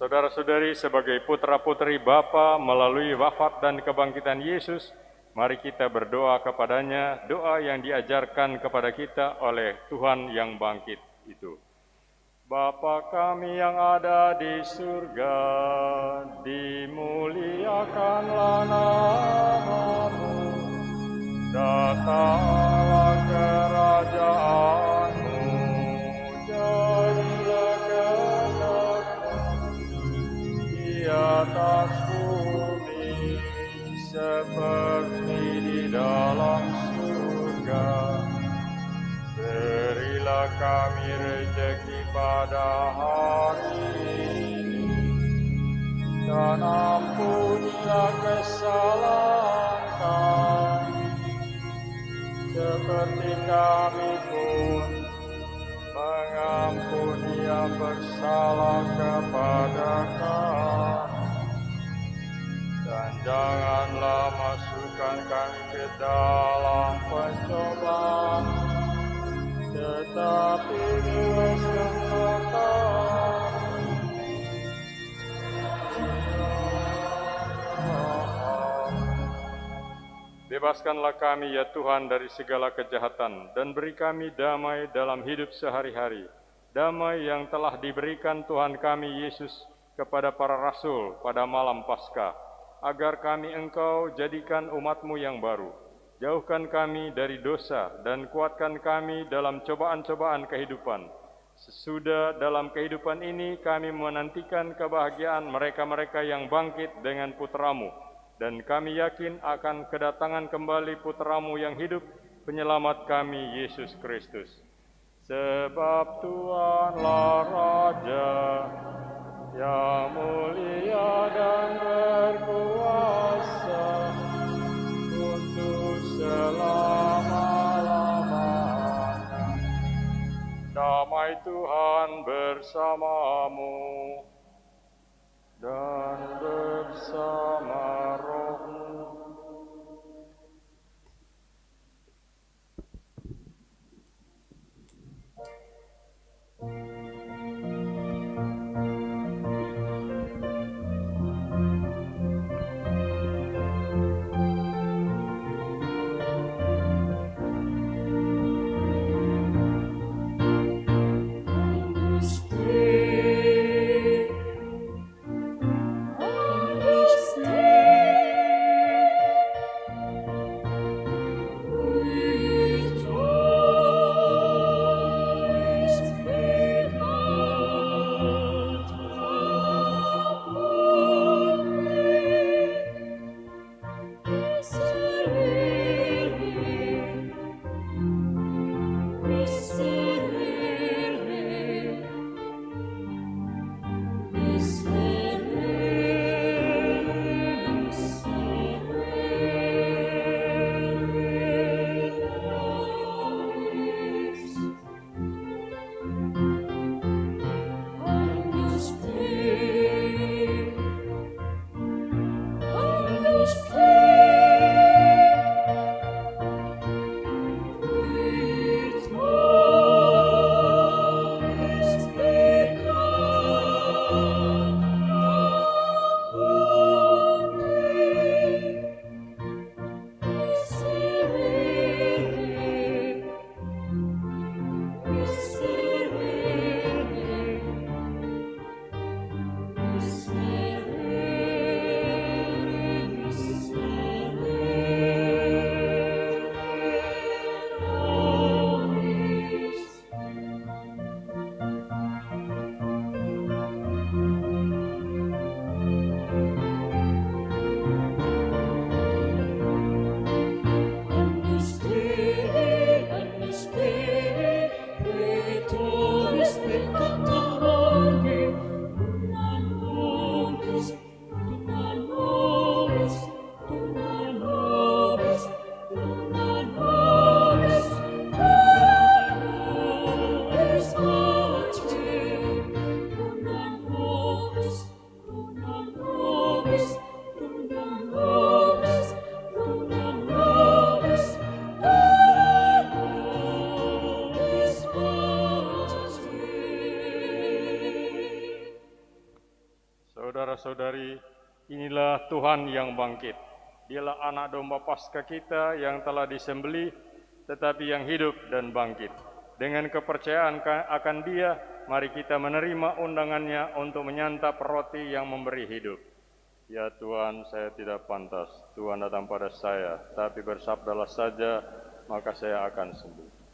Saudara-saudari, sebagai putra-putri Bapa melalui wafat dan kebangkitan Yesus, mari kita berdoa kepadanya, doa yang diajarkan kepada kita oleh Tuhan yang bangkit itu. Bapa kami yang ada di surga, dimuliakanlah nama-Mu, datanglah kerajaan-Mu, jadilah kehendak-Mu di atas bumi seperti di dalam surga. Berilah kami rezeki pada hari ini, dan ampunilah kesalahan kami, seperti kami pun mengampuni yang bersalah kepada kami. Dan janganlah masukkan kami ke dalam pencobaan, tetapi bebaskanlah kami. Bebaskanlah kami ya Tuhan dari segala kejahatan, dan beri kami damai dalam hidup sehari-hari. Damai yang telah diberikan Tuhan kami Yesus kepada para rasul pada malam Paskah, agar kami Engkau jadikan umat-Mu yang baru. Jauhkan kami dari dosa dan kuatkan kami dalam cobaan-cobaan kehidupan. Sesudah dalam kehidupan ini kami menantikan kebahagiaan mereka-mereka yang bangkit dengan Putra-Mu. Dan kami yakin akan kedatangan kembali Putra-Mu yang hidup, penyelamat kami Yesus Kristus. Sebab Tuhanlah Raja yang mulia dan berkuasa untuk selama-lamanya. Damai Tuhan bersamamu dan bersama rohmu. Stay. saudara-saudari, inilah Tuhan yang bangkit. Dialah anak domba Paskah kita yang telah disembelih, tetapi yang hidup dan bangkit. Dengan kepercayaan akan Dia, mari kita menerima undangannya untuk menyantap roti yang memberi hidup. Ya Tuhan, saya tidak pantas Tuhan datang pada saya, tapi bersabdalah saja, maka saya akan sembuh.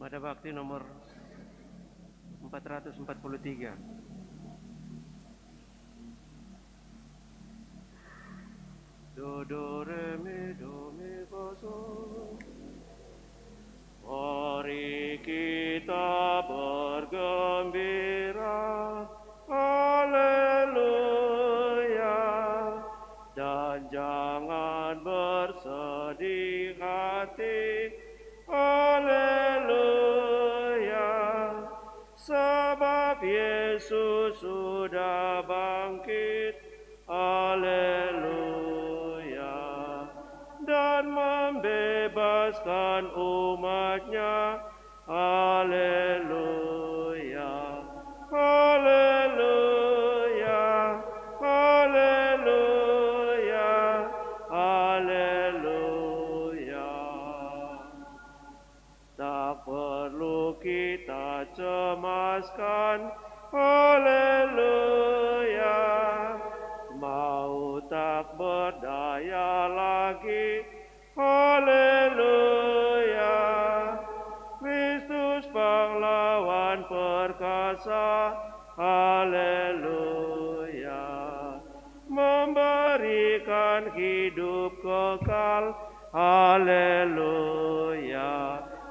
Pada bakti nomor 443. Do do re mi do mi fa sol. Mari kita bergembira, haleluya, dan jangan bersedih hati, haleluya, sebab Yesus sudah bangkit, haleluya, dan membebaskan umatnya, haleluya, haleluya, haleluya, haleluya. Tak perlu kita cemaskan, haleluya, mau tak berdaya lagi, haleluya, Kristus pahlawan perkasa, haleluya, memberikan hidup kekal, haleluya,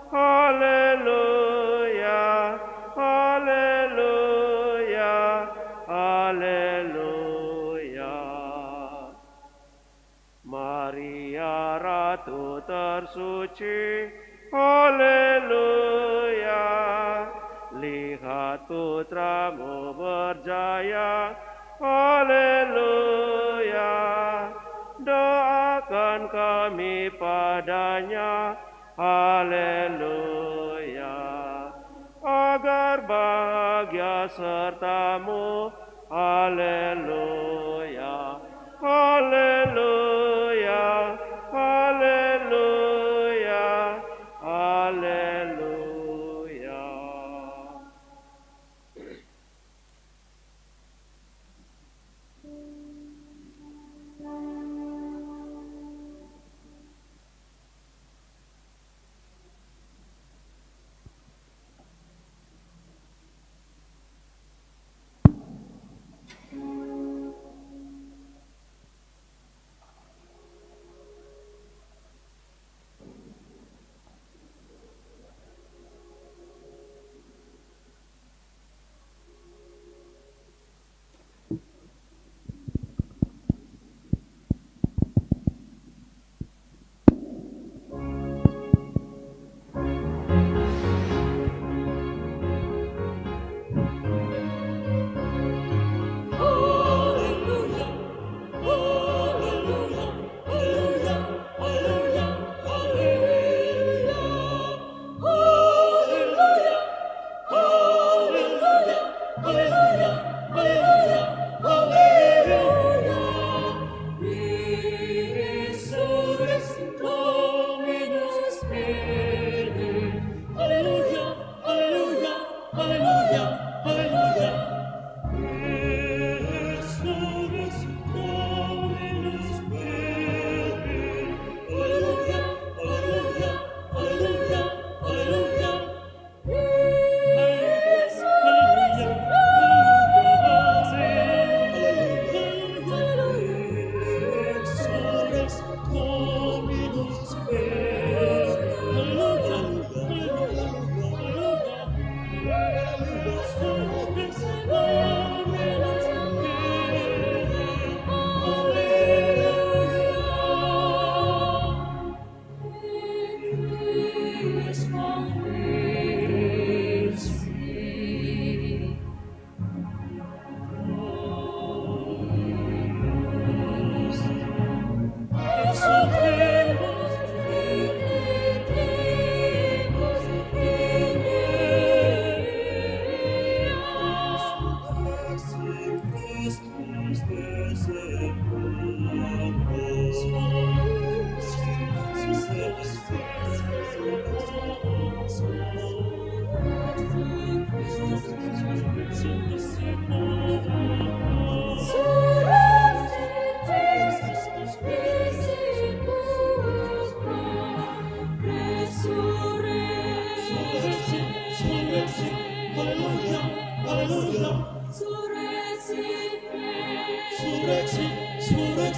haleluya, haleluya, haleluya. Maria Ratu tersuci, haleluya, lihat putramu berjaya, haleluya, doakan kami padanya, haleluya, agar bahagia sertamu, haleluya, haleluya, haleluya, haleluya.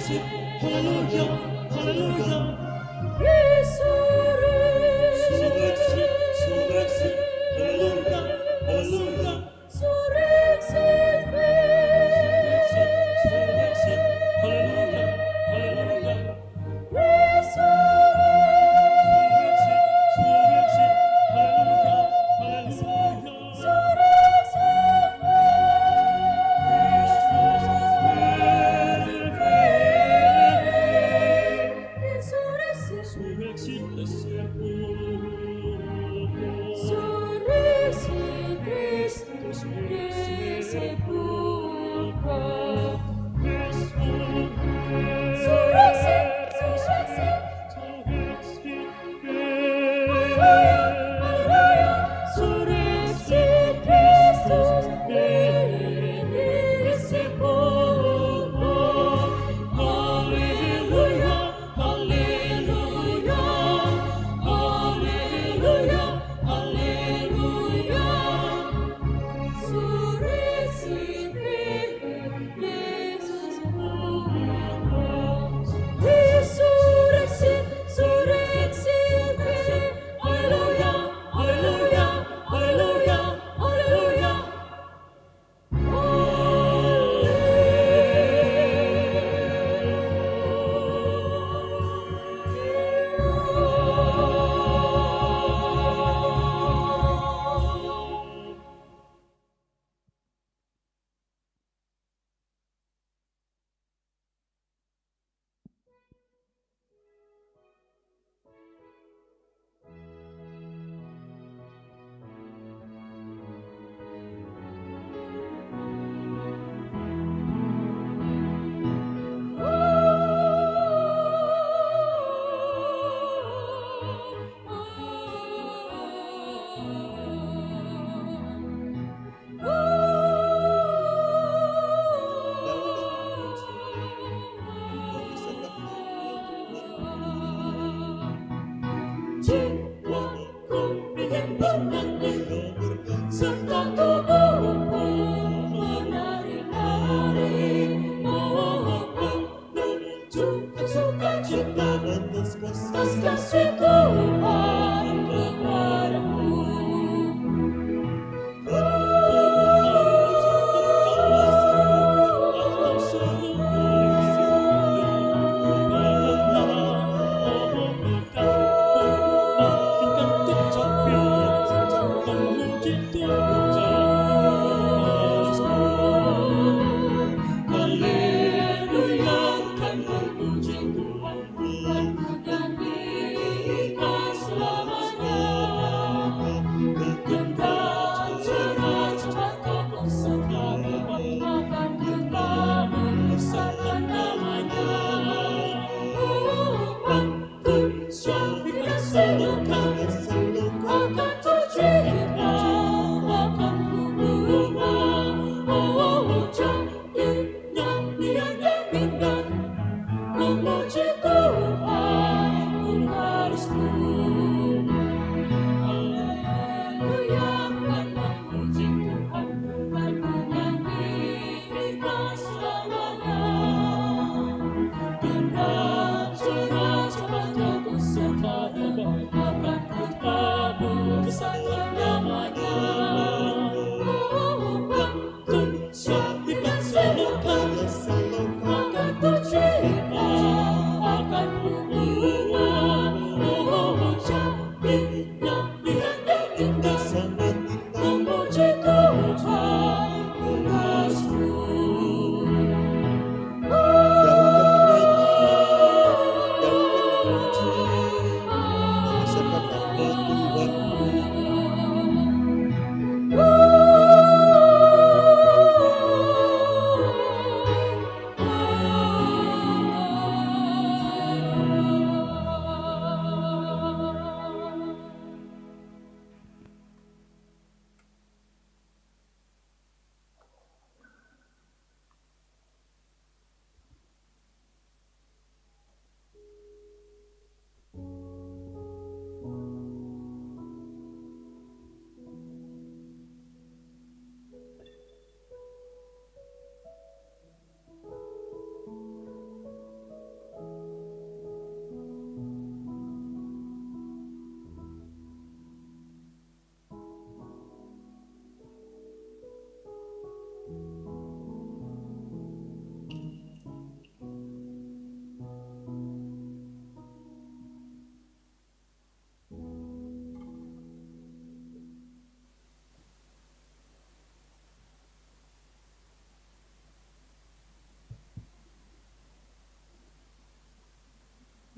Resurrexit, Halleluja, Halleluja. Resurrexit, Resurrexit, Halleluja, Halleluja. Resurrexit, Resurrexit, Halleluja, Halleluja. Resurrexit, Resurrexit, Halleluja, Halleluja. Christus vere,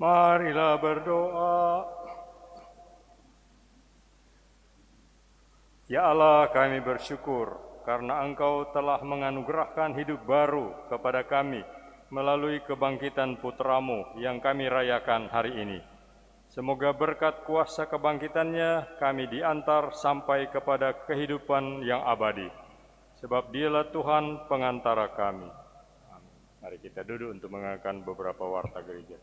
Marilah berdoa. Ya Allah, kami bersyukur karena Engkau telah menganugerahkan hidup baru kepada kami melalui kebangkitan Putra-Mu yang kami rayakan hari ini. Semoga berkat kuasa kebangkitannya kami diantar sampai kepada kehidupan yang abadi. Sebab Dialah Tuhan pengantara kami. Amin. Mari kita duduk untuk mendengarkan beberapa warta gereja.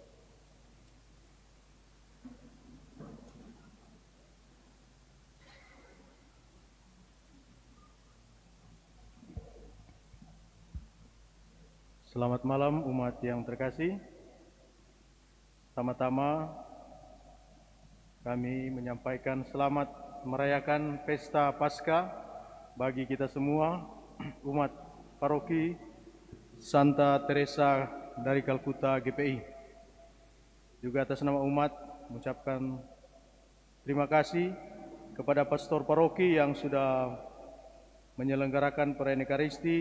Selamat malam umat yang terkasih. Pertama-tama kami menyampaikan selamat merayakan Pesta Paskah bagi kita semua, umat Paroki Santa Teresa dari Kalkuta GPI. Juga atas nama umat mengucapkan terima kasih kepada pastor paroki yang sudah menyelenggarakan perayaan Ekaristi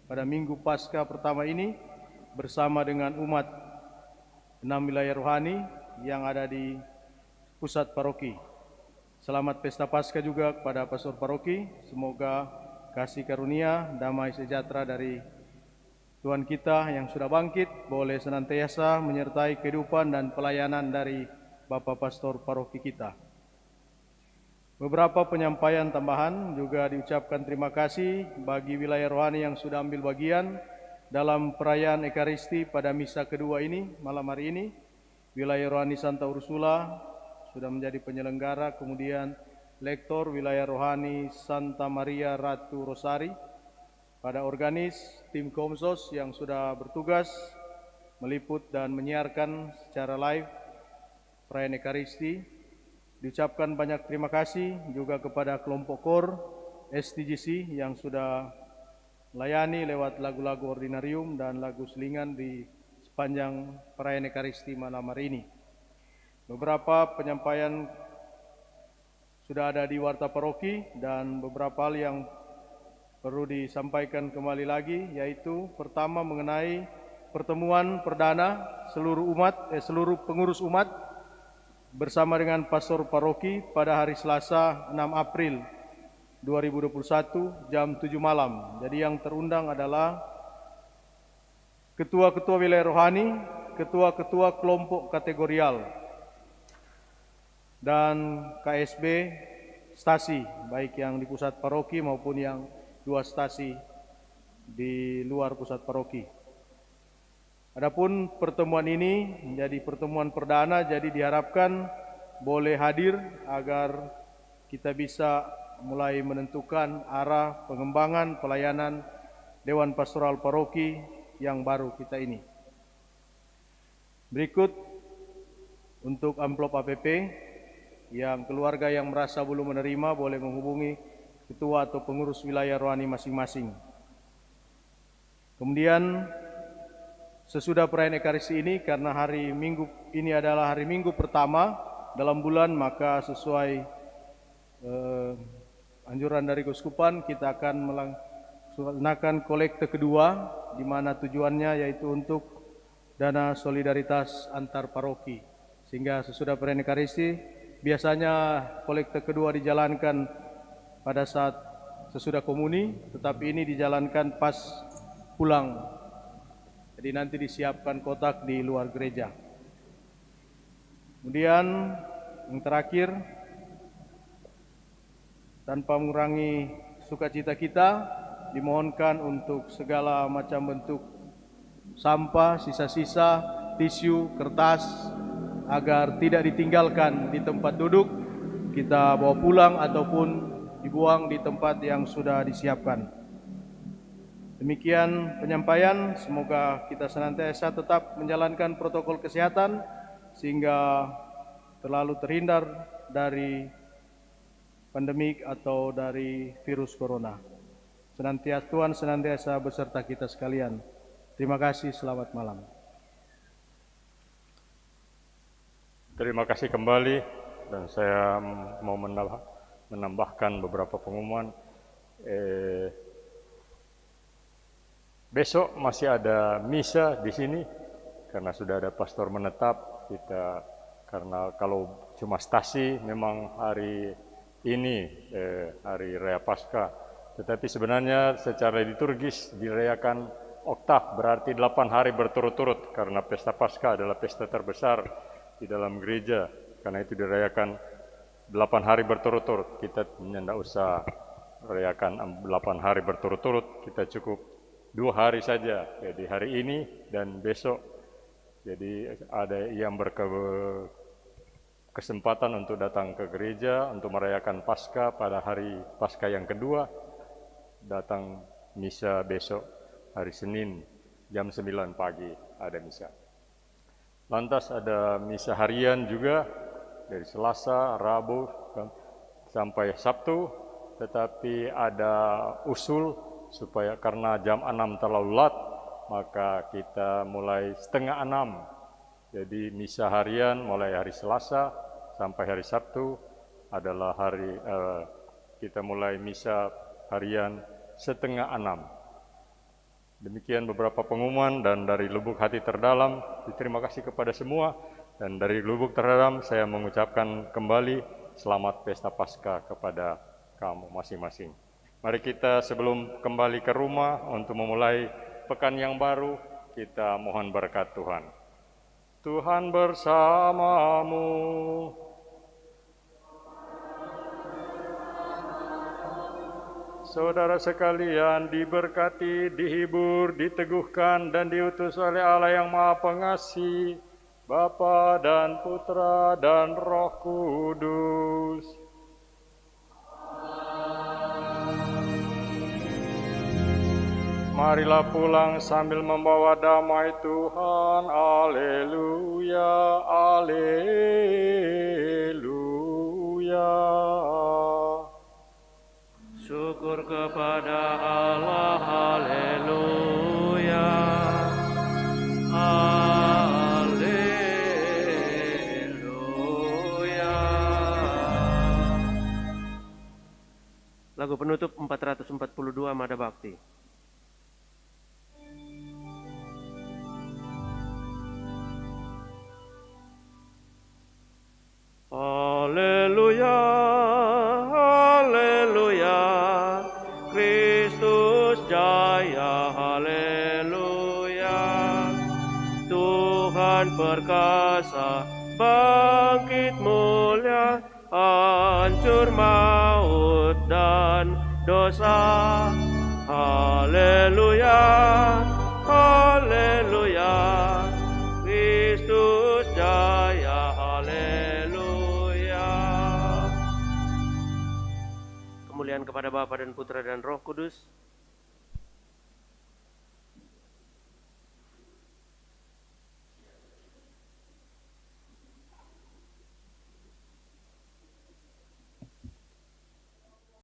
pada Minggu Paskah pertama ini bersama dengan umat 6 wilayah rohani yang ada di pusat paroki. Selamat Pesta Paskah juga kepada pastor paroki. Semoga kasih karunia, damai sejahtera dari Tuhan kita yang sudah bangkit boleh senantiasa menyertai kehidupan dan pelayanan dari Bapak Pastor paroki kita. Beberapa penyampaian tambahan juga diucapkan terima kasih bagi wilayah rohani yang sudah ambil bagian dalam perayaan Ekaristi pada misa kedua ini, malam hari ini. Wilayah rohani Santa Ursula sudah menjadi penyelenggara, kemudian lektor wilayah rohani Santa Maria Ratu Rosari, pada organis tim Komsos yang sudah bertugas meliput dan menyiarkan secara live perayaan Ekaristi. Diucapkan banyak terima kasih juga kepada kelompok KOR STGC yang sudah melayani lewat lagu-lagu ordinarium dan lagu selingan di sepanjang perayaan Ekaristi malam hari ini. Beberapa penyampaian sudah ada di warta paroki dan beberapa hal yang perlu disampaikan kembali lagi, yaitu pertama mengenai pertemuan perdana seluruh pengurus umat bersama dengan pastor paroki pada hari Selasa 6 April 2021 jam 7 malam. Jadi yang terundang adalah ketua-ketua wilayah rohani, ketua-ketua kelompok kategorial, dan KSB stasi, baik yang di pusat paroki maupun yang 2 stasi di luar pusat paroki. Adapun pertemuan ini menjadi pertemuan perdana, jadi diharapkan boleh hadir agar kita bisa mulai menentukan arah pengembangan pelayanan Dewan Pastoral Paroki yang baru kita ini. Berikut untuk amplop APP, yang keluarga yang merasa belum menerima boleh menghubungi ketua atau pengurus wilayah rohani masing-masing. Kemudian sesudah perayaan Ekaristi ini, karena hari Minggu ini adalah hari Minggu pertama dalam bulan, maka sesuai anjuran dari Keuskupan kita akan melaksanakan kolekte kedua, di mana tujuannya yaitu untuk dana solidaritas antar paroki. Sehingga sesudah perayaan Ekaristi, biasanya kolekte kedua dijalankan pada saat sesudah komuni, tetapi ini dijalankan pas pulang. Jadi nanti disiapkan kotak di luar gereja. Kemudian yang terakhir, tanpa mengurangi sukacita kita, dimohonkan untuk segala macam bentuk sampah, sisa-sisa, tisu, kertas, agar tidak ditinggalkan di tempat duduk, kita bawa pulang ataupun dibuang di tempat yang sudah disiapkan. Demikian penyampaian, semoga kita senantiasa tetap menjalankan protokol kesehatan sehingga terlalu terhindar dari pandemik atau dari virus corona. Tuhan senantiasa beserta kita sekalian. Terima kasih, selamat malam. Terima kasih kembali, dan saya mau menambahkan beberapa pengumuman. Besok masih ada misa di sini karena sudah ada pastor menetap. kita, karena kalau cuma stasi memang hari ini hari Raya Paskah, tetapi sebenarnya secara liturgis dirayakan oktav, berarti 8 hari berturut-turut, karena pesta Paskah adalah pesta terbesar di dalam gereja, karena itu dirayakan 8 hari berturut-turut. Kita tidak usah merayakan 8 hari berturut-turut, kita cukup 2 hari saja, jadi hari ini dan besok. Jadi ada yang berkesempatan untuk datang ke gereja untuk merayakan Paskah pada hari Paskah yang kedua, datang misa besok hari Senin jam 9 pagi ada misa. Lantas ada misa harian juga dari Selasa, Rabu sampai Sabtu, tetapi ada usul supaya karena jam 6 terlalu lat, maka kita mulai setengah 6. Jadi misa harian mulai hari Selasa sampai hari Sabtu adalah hari kita mulai misa harian setengah 6. Demikian beberapa pengumuman, dan dari lubuk hati terdalam terima kasih kepada semua, dan dari lubuk terdalam saya mengucapkan kembali selamat pesta Paskah kepada kamu masing-masing. Mari kita sebelum kembali ke rumah untuk memulai pekan yang baru, kita mohon berkat Tuhan. Tuhan bersamamu. Saudara sekalian diberkati, dihibur, diteguhkan, dan diutus oleh Allah yang Maha Pengasih, Bapa dan Putra dan Roh Kudus. Marilah pulang sambil membawa damai Tuhan. Haleluya, haleluya. Syukur kepada Allah, haleluya, haleluya. Lagu penutup 442 Mada Bakti. Haleluya, haleluya, Kristus jaya, haleluya. Tuhan perkasa, bangkit mulia, hancur maut dan dosa. Haleluya, haleluya, Kristus jaya, haleluya. Kemuliaan kepada Bapa dan Putra dan Roh Kudus,